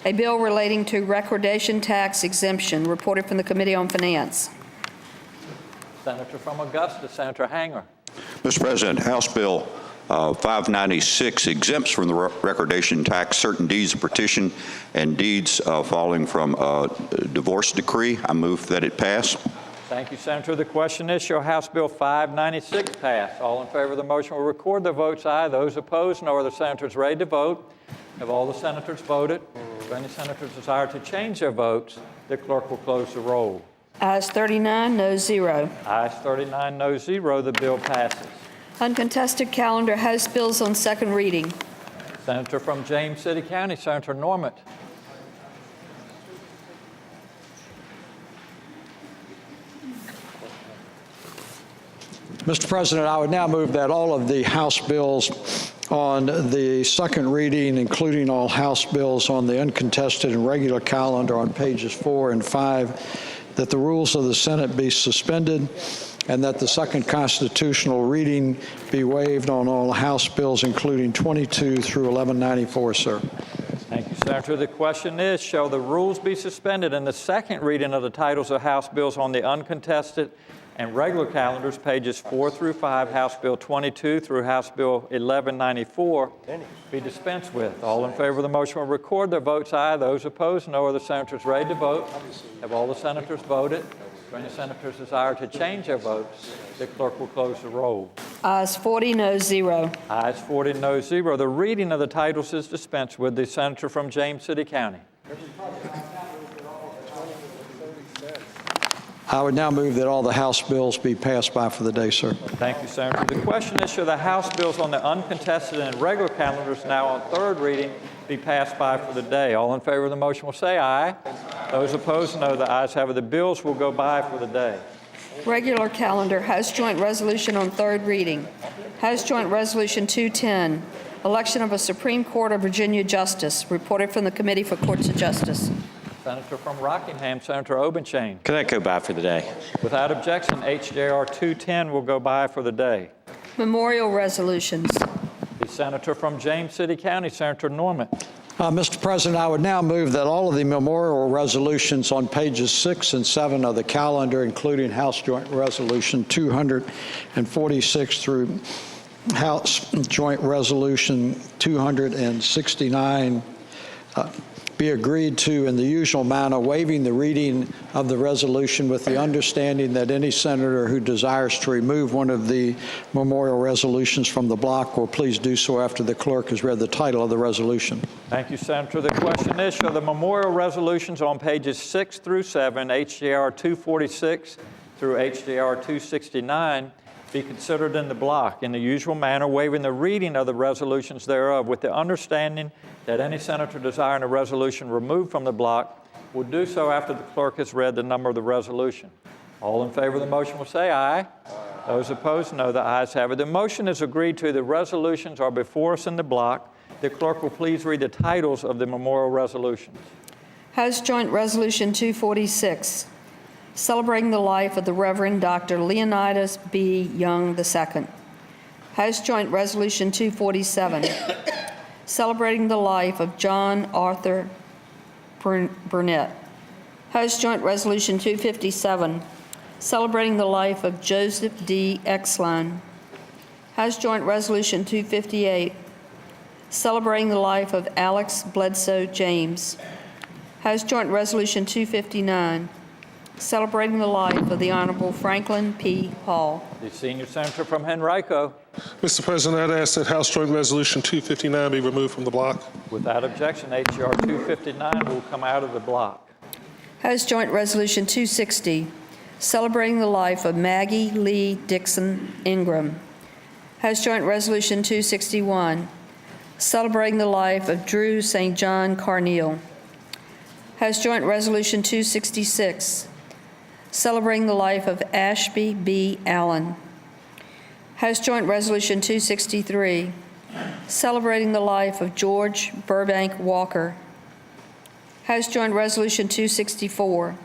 a bill relating to recordation tax exemption, reported from the Committee on Finance. Senator from Augusta, Senator Hanger. Mr. President, House Bill 596 exempts from the recordation tax certain deeds of partition and deeds falling from a divorce decree. I move that it pass. Thank you, Senator. The question is, shall House Bill 596 pass? All in favor of the motion will record their votes aye. Those opposed, no. Are the senators ready to vote? Have all the senators voted? If any senators desire to change their votes, the clerk will close the roll. Ayes 39, noes 0. Ayes 39, noes 0. The bill passes. Uncontested calendar, House bills on second reading. Senator from James City County, Senator Norman. Mr. President, I would now move that all of the House bills on the second reading, including all House bills on the uncontested and regular calendar on pages 4 and 5, that the rules of the Senate be suspended and that the second constitutional reading be waived on all House bills, including 22 through 1194, sir. Thank you, Senator. The question is, shall the rules be suspended and the second reading of the titles of House bills on the uncontested and regular calendars, pages 4 through 5, House Bill 22 through House Bill 1194, be dispensed with? All in favor of the motion will record their votes aye. Those opposed, no. Are the senators ready to vote? Have all the senators voted? If any senators desire to change their votes, the clerk will close the roll. Ayes 40, no 0. Ayes 40, no 0. The reading of the titles is dispensed with. The senator from James City County. I would now move that all the House bills be passed by for the day, sir. Thank you, Senator. The question is, shall the House bills on the uncontested and regular calendars now on third reading be passed by for the day? All in favor of the motion will say aye. Those opposed, no. The ayes have it. The bills will go by for the day. Regular calendar, House Joint Resolution on third reading. House Joint Resolution 210, election of a Supreme Court of Virginia Justice, reported from the Committee for Courts of Justice. Senator from Rockingham, Senator Obenshain. Can that go by for the day? Without objection, HJR 210 will go by for the day. Memorial resolutions. The senator from James City County, Senator Norman. Mr. President, I would now move that all of the memorial resolutions on pages 6 and 7 of the calendar, including House Joint Resolution 246 through House Joint Resolution 269, be agreed to in the usual manner, waiving the reading of the resolution with the understanding that any senator who desires to remove one of the memorial resolutions from the block will please do so after the clerk has read the title of the resolution. Thank you, Senator. The question is, shall the memorial resolutions on pages 6 through 7, HJR 246 through HJR 269, be considered in the block in the usual manner, waiving the reading of the resolutions thereof with the understanding that any senator desiring a resolution removed from the block will do so after the clerk has read the number of the resolution. All in favor of the motion will say aye. Those opposed, no. The ayes have it. The motion is agreed to. The resolutions are before us in the block. The clerk will please read the titles of the memorial resolutions. House Joint Resolution 246, celebrating the life of the Reverend Dr. Leonidas B. Young II. House Joint Resolution 247, celebrating the life of John Arthur Burnett. House Joint Resolution 257, celebrating the life of Joseph D. Exline. House Joint Resolution 258, celebrating the life of Alex Bledsoe James. House Joint Resolution 259, celebrating the life of the Honorable Franklin P. Hall. The senior senator from Henrico. Mr. President, I'd ask that House Joint Resolution 259 be removed from the block. Without objection, HJR 259 will come out of the block. House Joint Resolution 260, celebrating the life of Maggie Lee Dixon Ingram. House Joint Resolution 261, celebrating the life of Drew St. John Carneal. House Joint Resolution 266, celebrating the life of Ashby B. Allen. House Joint Resolution 263, celebrating the life of George Burbank Walker. House Joint Resolution 264,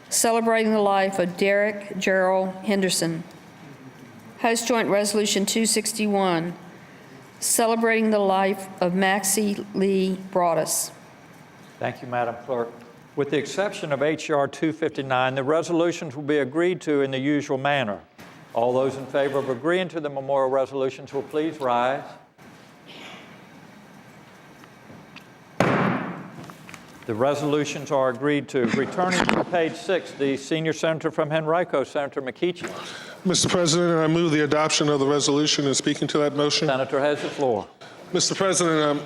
celebrating the life of Derek Gerald Henderson. House Joint Resolution 261, celebrating the life of Maxie Lee Broadus. Thank you, Madam Clerk. With the exception of H.R. 259, the resolutions will be agreed to in the usual manner. All those in favor of agreeing to the memorial resolutions will please rise. The resolutions are agreed to. Returning to page 6, the senior senator from Henrico, Senator McKeechee. Mr. President, I move the adoption of the resolution and speaking to that motion. Senator has the floor. Mr. President,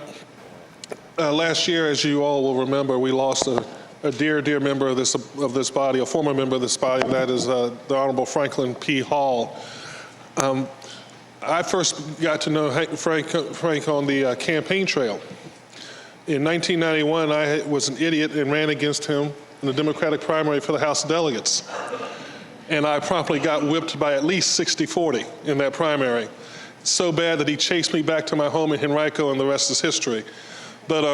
last year, as you all will remember, we lost a dear member of this body, a former member of this body, that is the Honorable Franklin P. Hall. I first got to know Frank on the campaign trail. In 1991, I was an idiot and ran against him in the Democratic primary for the House of Delegates. And I promptly got whipped by at least 60-40 in that primary. So bad that he chased me back to my home in Henrico, and the rest is history. But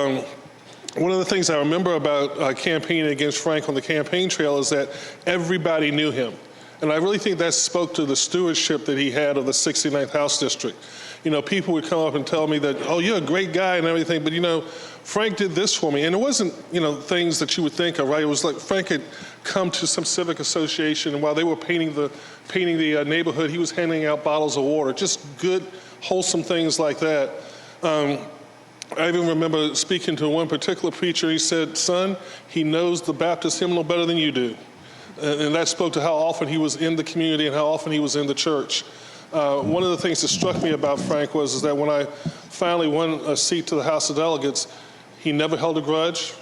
one of the things I remember about campaigning against Frank on the campaign trail is that everybody knew him. And I really think that spoke to the stewardship that he had of the 69th House District. You know, people would come up and tell me that, oh, you're a great guy and everything, but, you know, Frank did this for me. And it wasn't, you know, things that you would think of, right? It was like Frank had come to some civic association, and while they were painting the neighborhood, he was handing out bottles of water, just good, wholesome things like that. I even remember speaking to one particular preacher. He said, son, he knows the Baptist hymnal better than you do. And that spoke to how often he was in the community and how often he was in the church. One of the things that struck me about Frank was that when I finally won a seat to the House of Delegates, he never held a grudge.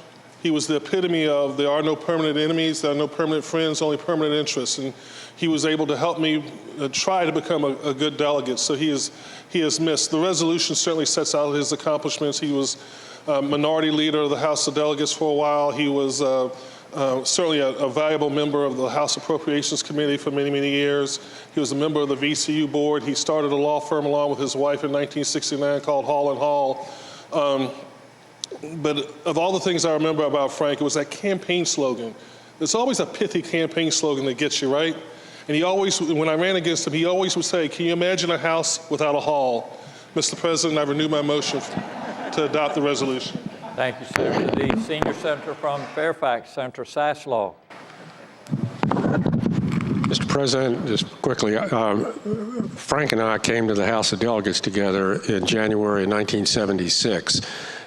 He was the epitome of there are no permanent enemies, there are no permanent friends, only permanent interests. And he was able to help me try to become a good delegate. So he is missed. The resolution certainly sets out his accomplishments. He was minority leader of the House of Delegates for a while. He was certainly a valuable member of the House Appropriations Committee for many, many years. He was a member of the VCU board. He started a law firm along with his wife in 1969 called Hall & Hall. But of all the things I remember about Frank, it was that campaign slogan. There's always a pithy campaign slogan that gets you, right? And he always, when I ran against him, he always would say, can you imagine a house without a hall? Mr. President, I renew my motion to adopt the resolution. Thank you, Senator. The senior senator from Fairfax, Senator Saslaw. Mr. President, just quickly, Frank and I came to the House of Delegates together in January of 1976.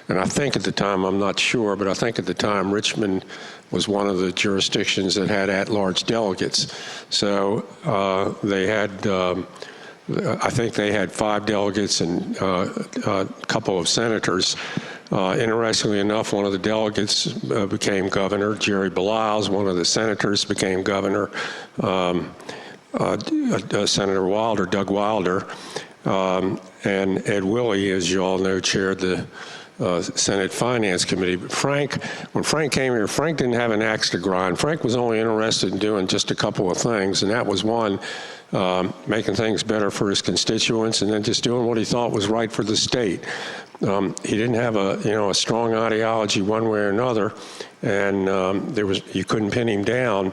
And I think at the time, I'm not sure, but I think at the time Richmond was one of the jurisdictions that had at-large delegates. So they had, I think they had 5 delegates and a couple of senators. Interestingly enough, one of the delegates became governor. Jerry Beliles, one of the senators, became governor. Senator Wilder, Doug Wilder, and Ed Willey, as you all know, chaired the Senate Finance Committee. But when Frank came here, Frank didn't have an axe to grind. Frank was only interested in doing just a couple of things, and that was one, making things better for his constituents, and then just doing what he thought was right for the state. He didn't have a strong ideology one way or another, and you couldn't pin him down,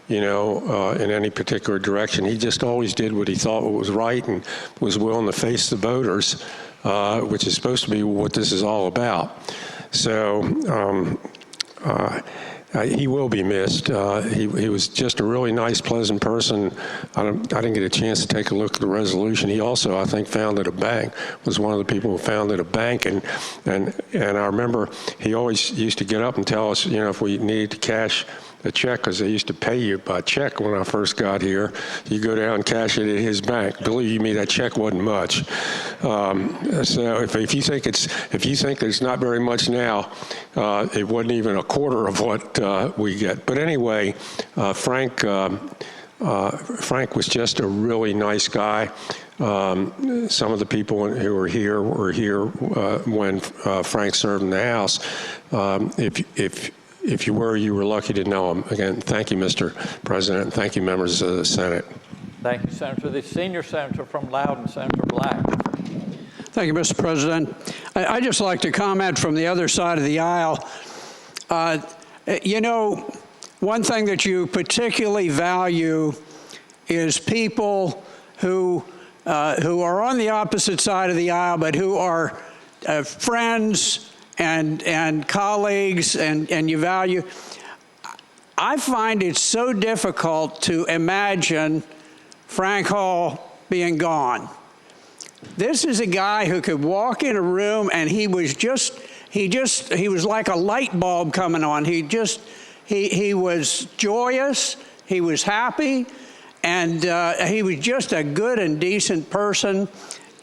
in any particular direction. He just always did what he thought was right and was willing to face the voters, which is supposed to be what this is all about. So he will be missed. He was just a really nice, pleasant person. I didn't get a chance to take a look at the resolution. He also, I think, founded a bank, was one of the people who founded a bank. And I remember he always used to get up and tell us, if we needed to cash a check, because they used to pay you by check when I first got here. You go down and cash it at his bank. Believe me, that check wasn't much. So if you think there's not very much now, it wasn't even a quarter of what we get. But anyway, Frank was just a really nice guy. Some of the people who were here when Frank served in the House. If you were lucky to know him. Again, thank you, Mr. President, and thank you, members of the Senate. Thank you, Senator. The senior senator from Loudoun, Senator Black. Thank you, Mr. President. I'd just like to comment from the other side of the aisle. One thing that you particularly value is people who are on the opposite side of the aisle, but who are friends and colleagues, and you value. I find it so difficult to imagine Frank Hall being gone. This is a guy who could walk in a room and he was like a light bulb coming on. He was joyous, he was happy, and he was just a good and decent person,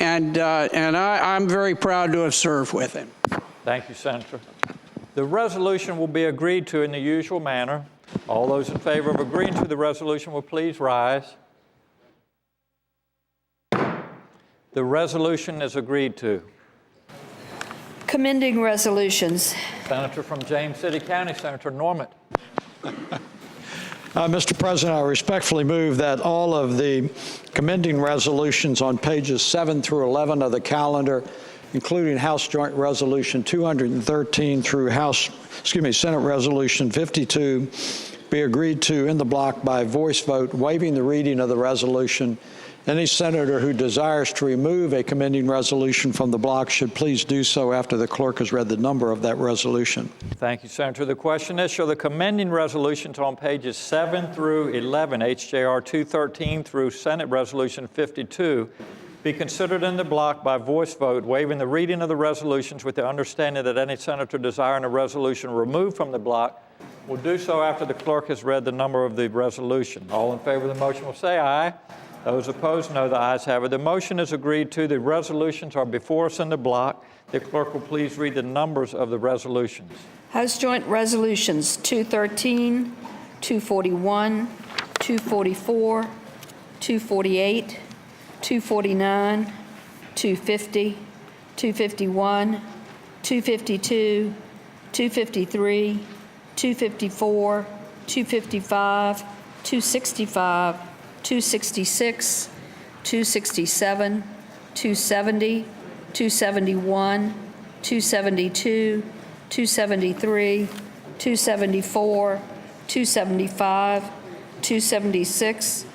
and I'm very proud to have served with him. Thank you, Senator. The resolution will be agreed to in the usual manner. All those in favor of agreeing to the resolution will please rise. The resolution is agreed to. Commending resolutions. Senator from James City County, Senator Norman. Mr. President, I respectfully move that all of the commending resolutions on pages 7 through 11 of the calendar, including House Joint Resolution 213 through Senate Resolution 52, be agreed to in the block by voice vote, waiving the reading of the resolution. Any senator who desires to remove a commending resolution from the block should please do so after the clerk has read the number of that resolution. Thank you, Senator. The question is, shall the commending resolutions on pages 7 through 11, HJR 213 through Senate Resolution 52, be considered in the block by voice vote, waiving the reading of the resolutions with the understanding that any senator desiring a resolution removed from the block will do so after the clerk has read the number of the resolution. All in favor of the motion will say aye. Those opposed, no. The ayes have it. The motion is agreed to. The resolutions are before us in the block. The clerk will please read the numbers of the resolutions. House Joint Resolutions 213, 241, 244, 248, 249, 250, 251, 252, 253, 254, 255, 265, 266, 267, 270, 271, 272, 273, 274, 275, 276,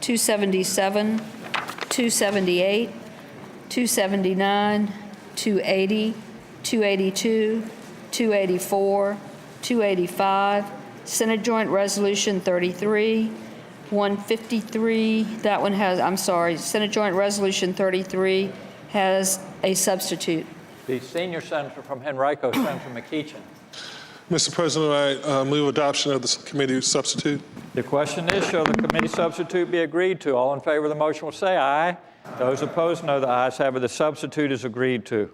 277, 278, 279, 280, 282, 284, 285, Senate Joint Resolution 33, 153, that one has, I'm sorry, Senate Joint Resolution 33 has a substitute. The senior senator from Henrico, Senator McEachin. Mr. President, I move adoption of the committee substitute. The question is, shall the committee substitute be agreed to? All in favor of the motion will say aye. Those opposed, no. The ayes have it. The substitute is agreed to.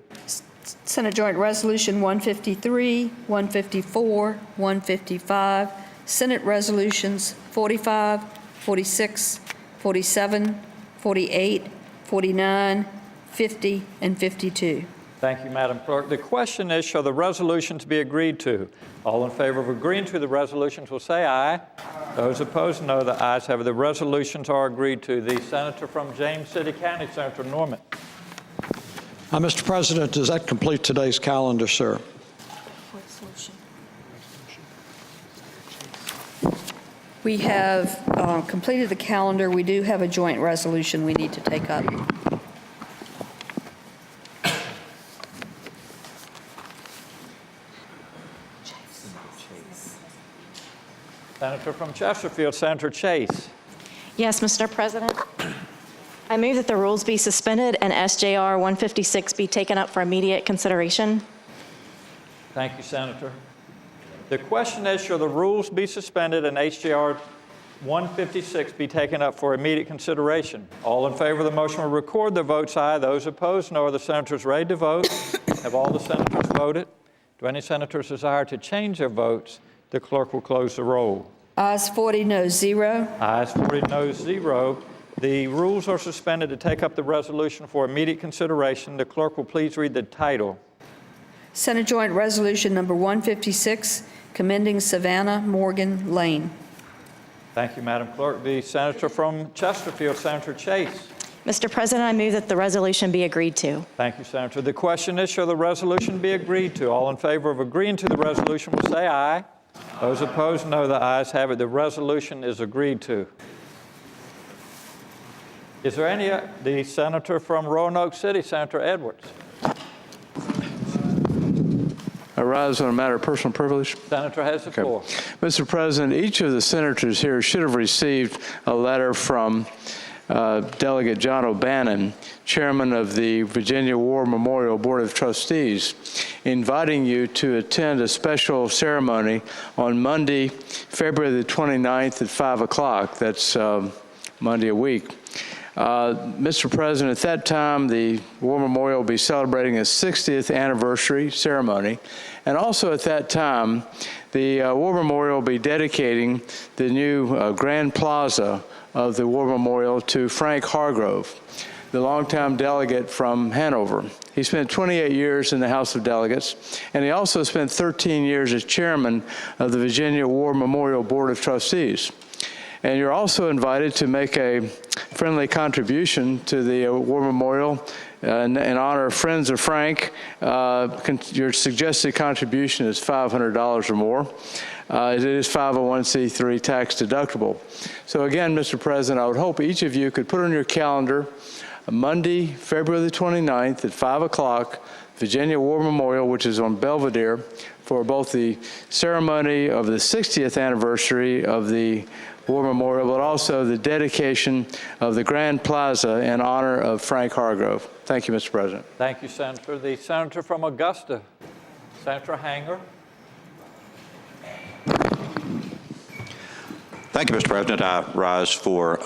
Senate Joint Resolution 153, 154, 155, Senate Resolutions 45, 46, 47, 48, 49, 50, and 52. Thank you, Madam Clerk. The question is, shall the resolutions be agreed to? All in favor of agreeing to the resolutions will say aye. Those opposed, no. The ayes have it. The resolutions are agreed to. The senator from James City County, Senator Norman. Mr. President, does that complete today's calendar, sir? We have completed the calendar. We do have a joint resolution we need to take up. Senator from Chesterfield, Senator Chase. Yes, Mr. President. I move that the rules be suspended and SJR 156 be taken up for immediate consideration. Thank you, Senator. The question is, shall the rules be suspended and HJR 156 be taken up for immediate consideration? All in favor of the motion will record their votes aye. Those opposed, no. Are the senators ready to vote? Have all the senators voted? Do any senators desire to change their votes? The clerk will close the roll. Ayes 40, no 0. Ayes 40, no 0. The rules are suspended to take up the resolution for immediate consideration. The clerk will please read the title. Senate Joint Resolution Number 156, commending Savannah Morgan Lane. Thank you, Madam Clerk. The senator from Chesterfield, Senator Chase. Mr. President, I move that the resolution be agreed to. Thank you, Senator. The question is, shall the resolution be agreed to? All in favor of agreeing to the resolution will say aye. Those opposed, no. The ayes have it. The resolution is agreed to. Is there any, the senator from Roanoke City, Senator Edwards. I rise on a matter of personal privilege. Senator has the floor. Mr. President, each of the senators here should have received a letter from Delegate John O'Bannon, chairman of the Virginia War Memorial Board of Trustees, inviting you to attend a special ceremony on Monday, February the 29th at 5 o'clock. That's Monday a week. Mr. President, at that time, the War Memorial will be celebrating its 60th anniversary ceremony. And also at that time, the War Memorial will be dedicating the new Grand Plaza of the War Memorial to Frank Hargrove. the longtime delegate from Hanover. He spent 28 years in the House of Delegates, and he also spent 13 years as chairman of the Virginia War Memorial Board of Trustees. And you're also invited to make a friendly contribution to the War Memorial in honor of Friends of Frank. Your suggested contribution is $500 or more. It is 501c3 tax deductible. So again, Mr. President, I would hope each of you could put on your calendar Monday, February the 29th at 5 o'clock, Virginia War Memorial, which is on Belvedere, for both the ceremony of the 60th anniversary of the War Memorial, but also the dedication of the Grand Plaza in honor of Frank Hargrove. Thank you, Mr. President. Thank you, Senator. The senator from Augusta, Senator Hanger. Thank you, Mr. President. I rise for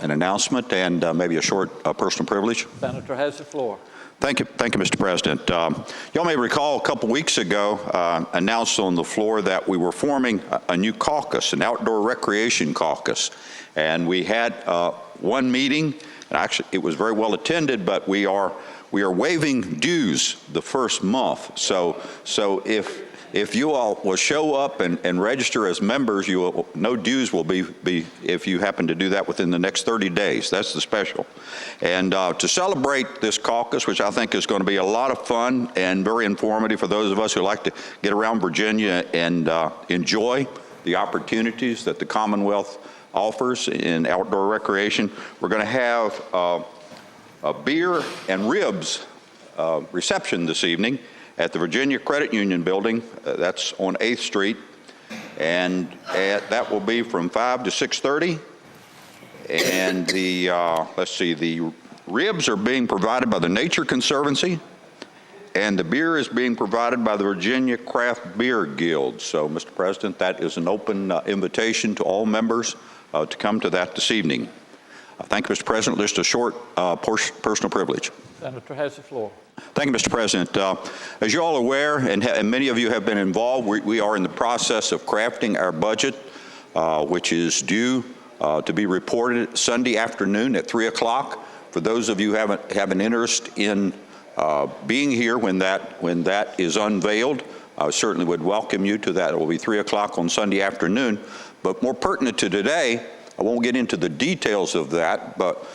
an announcement and maybe a short personal privilege. Senator has the floor. Thank you, Mr. President. Y'all may recall a couple weeks ago, announced on the floor that we were forming a new caucus, an outdoor recreation caucus. And we had one meeting, and actually it was very well attended, but we are waiving dues the first month. So if you all will show up and register as members, no dues will be if you happen to do that within the next 30 days. That's the special. And to celebrate this caucus, which I think is going to be a lot of fun and very informative for those of us who like to get around Virginia and enjoy the opportunities that the Commonwealth offers in outdoor recreation, we're going to have a beer and ribs reception this evening at the Virginia Credit Union building. That's on 8th Street. And that will be from 5 to 6:30. And the ribs are being provided by the Nature Conservancy, and the beer is being provided by the Virginia Craft Beer Guild. So, Mr. President, that is an open invitation to all members to come to that this evening. Thank you, Mr. President. Just a short personal privilege. Senator has the floor. Thank you, Mr. President. As you're all aware, and many of you have been involved, we are in the process of crafting our budget, which is due to be reported Sunday afternoon at 3 o'clock. For those of you who have an interest in being here when that is unveiled, I certainly would welcome you to that. It will be 3 o'clock on Sunday afternoon. But more pertinent to today, I won't get into the details of that, but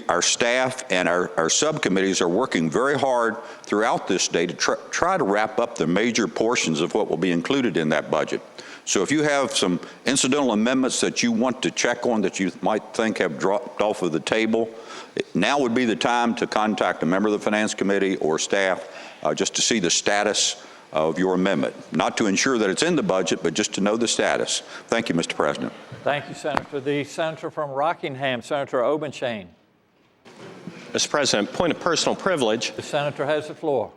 our staff and our subcommittees are working very hard throughout this day to try to wrap up the major portions of what will be included in that budget. So if you have some incidental amendments that you want to check on that you might think have dropped off of the table, now would be the time to contact a member of the Finance Committee or staff just to see the status of your amendment. Not to ensure that it's in the budget, but just to know the status. Thank you, Mr. President. Thank you, Senator. The senator from Rockingham, Senator Obenshain. Mr. President, point of personal privilege. The senator has the floor.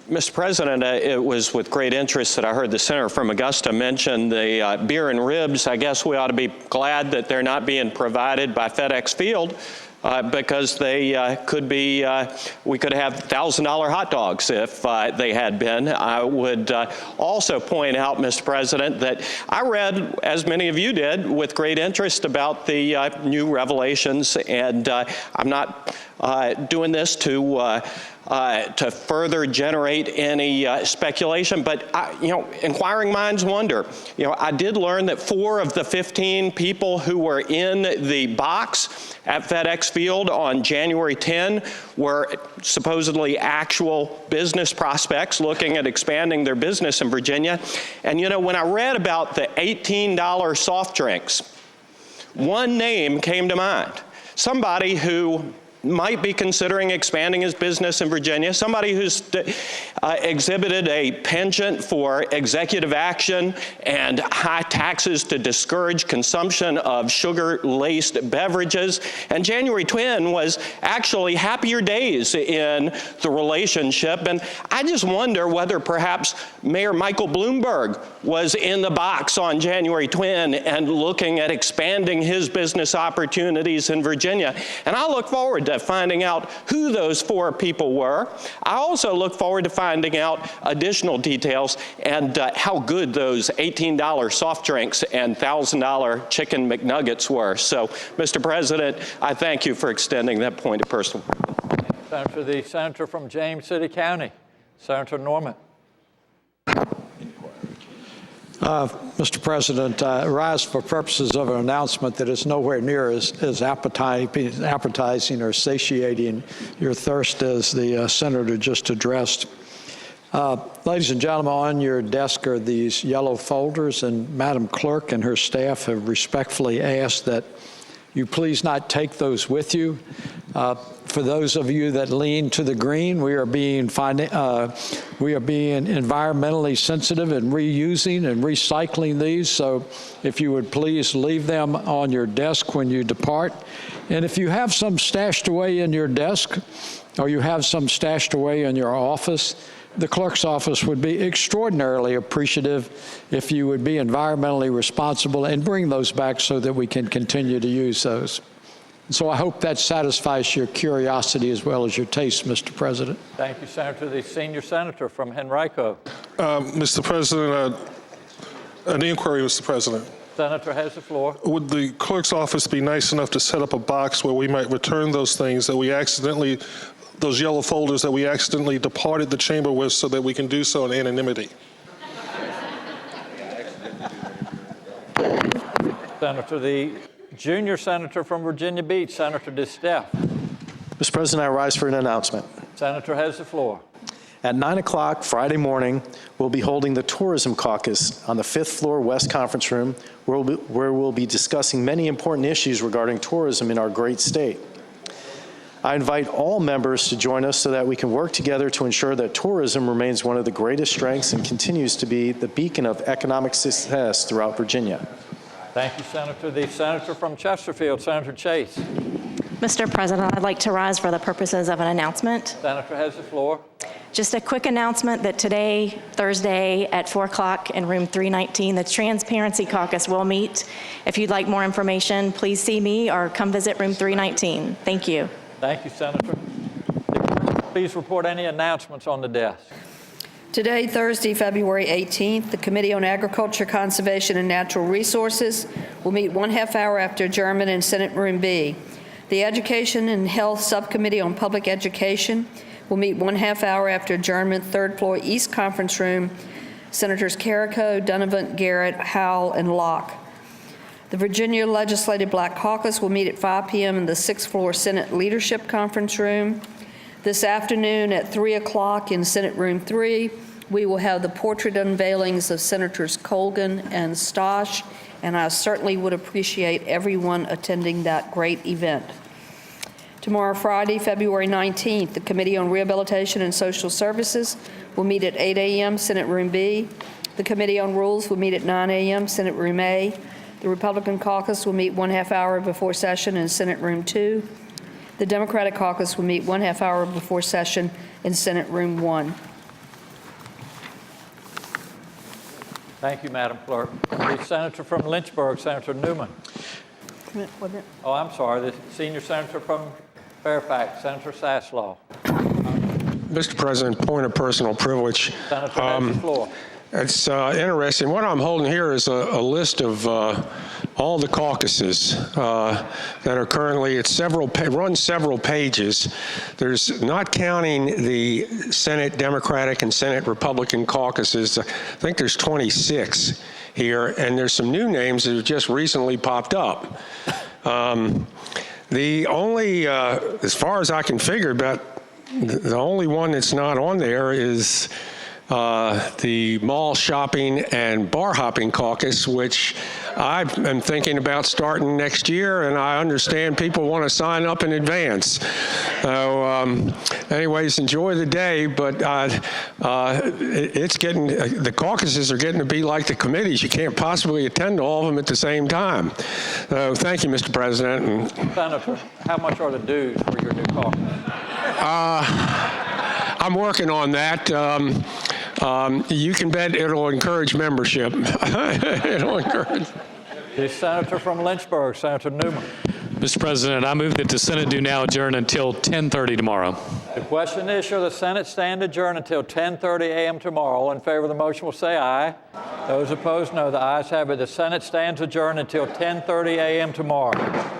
Mr. President, it was with great interest that I heard the senator from Augusta mention the beer and ribs. I guess we ought to be glad that they're not being provided by FedEx Field because they could be, we could have $1,000 hot dogs if they had been. I would also point out, Mr. President, that I read, as many of you did, with great interest about the new revelations, and I'm not doing this to further generate any speculation, but inquiring minds wonder. I did learn that 4 of the 15 people who were in the box at FedEx Field on January 10 were supposedly actual business prospects looking at expanding their business in Virginia. And when I read about the $18 soft drinks, one name came to mind. Somebody who might be considering expanding his business in Virginia, somebody who's exhibited a penchant for executive action and high taxes to discourage consumption of sugar-laced beverages. And January 10 was actually happier days in the relationship. And I just wonder whether perhaps Mayor Michael Bloomberg was in the box on January 10 and looking at expanding his business opportunities in Virginia. And I look forward to to finding out who those 4 people were. I also look forward to finding out additional details and how good those $18 soft drinks and $1,000 chicken McNuggets were. So, Mr. President, I thank you for extending that point of personal. Senator, the senator from James City County, Senator Norman. Mr. President, I rise for purposes of an announcement that is nowhere near as appetizing or satiating your thirst as the senator just addressed. Ladies and gentlemen, on your desk are these yellow folders, and Madam Clerk and her staff have respectfully asked that you please not take those with you. For those of you that lean to the green, we are being environmentally sensitive and reusing and recycling these. So if you would please leave them on your desk when you depart. And if you have some stashed away in your desk, or you have some stashed away in your office, the clerk's office would be extraordinarily appreciative if you would be environmentally responsible and bring those back so that we can continue to use those. So I hope that satisfies your curiosity as well as your taste, Mr. President. Thank you, Senator. The senior senator from Henrico. Mr. President, an inquiry, Mr. President. Senator has the floor. Would the clerk's office be nice enough to set up a box where we might return those things that we accidentally, those yellow folders that we accidentally departed the chamber with, so that we can do so in anonymity? Senator, the junior senator from Virginia Beach, Senator DeSteph. Mr. President, I rise for an announcement. Senator has the floor. At 9 o'clock Friday morning, we'll be holding the Tourism Caucus on the 5th floor West Conference Room, where we'll be discussing many important issues regarding tourism in our great state. I invite all members to join us so that we can work together to ensure that tourism remains one of the greatest strengths and continues to be the beacon of economic success throughout Virginia. Thank you, Senator. The senator from Chesterfield, Senator Chase. Mr. President, I'd like to rise for the purposes of an announcement. Senator has the floor. Just a quick announcement that today, Thursday, at 4 o'clock in room 319, the Transparency Caucus will meet. If you'd like more information, please see me or come visit room 319. Thank you. Thank you, Senator. Please report any announcements on the desk. Today, Thursday, February 18th, the Committee on Agriculture, Conservation, and Natural Resources will meet 1/2 hour after adjournment in Senate Room B. The Education and Health Subcommittee on Public Education will meet 1/2 hour after adjournment, 3rd floor East Conference Room, Senators Carrico, Donovan, Garrett, Howell, and Locke. The Virginia Legislative Black Caucus will meet at 5 p.m. in the 6th floor Senate Leadership Conference Room. This afternoon at 3 o'clock in Senate Room 3, we will have the portrait unveilings of Senators Colgan and Stosh, and I certainly would appreciate everyone attending that great event. Tomorrow, Friday, February 19th, the Committee on Rehabilitation and Social Services will meet at 8 a.m. Senate Room B. The Committee on Rules will meet at 9 a.m. Senate Room A. The Republican Caucus will meet 1/2 hour before session in Senate Room 2. The Democratic Caucus will meet 1/2 hour before session in Senate Room 1. Thank you, Madam Clerk. The senator from Lynchburg, Senator Newman. Oh, I'm sorry, the senior senator from Fairfax, Senator Saslaw. Mr. President, point of personal privilege. Senator has the floor. It's interesting. What I'm holding here is a list of all the caucuses that are currently, it's runs several pages. There's, not counting the Senate Democratic and Senate Republican caucuses, I think there's 26 here, and there's some new names that have just recently popped up. The only, as far as I can figure, about the only one that's not on there is the mall shopping and bar hopping caucus, which I am thinking about starting next year, and I understand people want to sign up in advance. So anyways, enjoy the day, but it's getting, the caucuses are getting to be like the committees. You can't possibly attend all of them at the same time. So thank you, Mr. President. Senator, how much are the dues for your new caucus? I'm working on that. You can bet it'll encourage membership. It'll encourage. The senator from Lynchburg, Senator Newman. Mr. President, I move that the Senate do now adjourn until 10:30 tomorrow. The question is, shall the Senate stand adjourned until 10:30 a.m. tomorrow? All in favor of the motion will say aye. Those opposed, no. The ayes have it. The Senate stands adjourned until 10:30 a.m. tomorrow.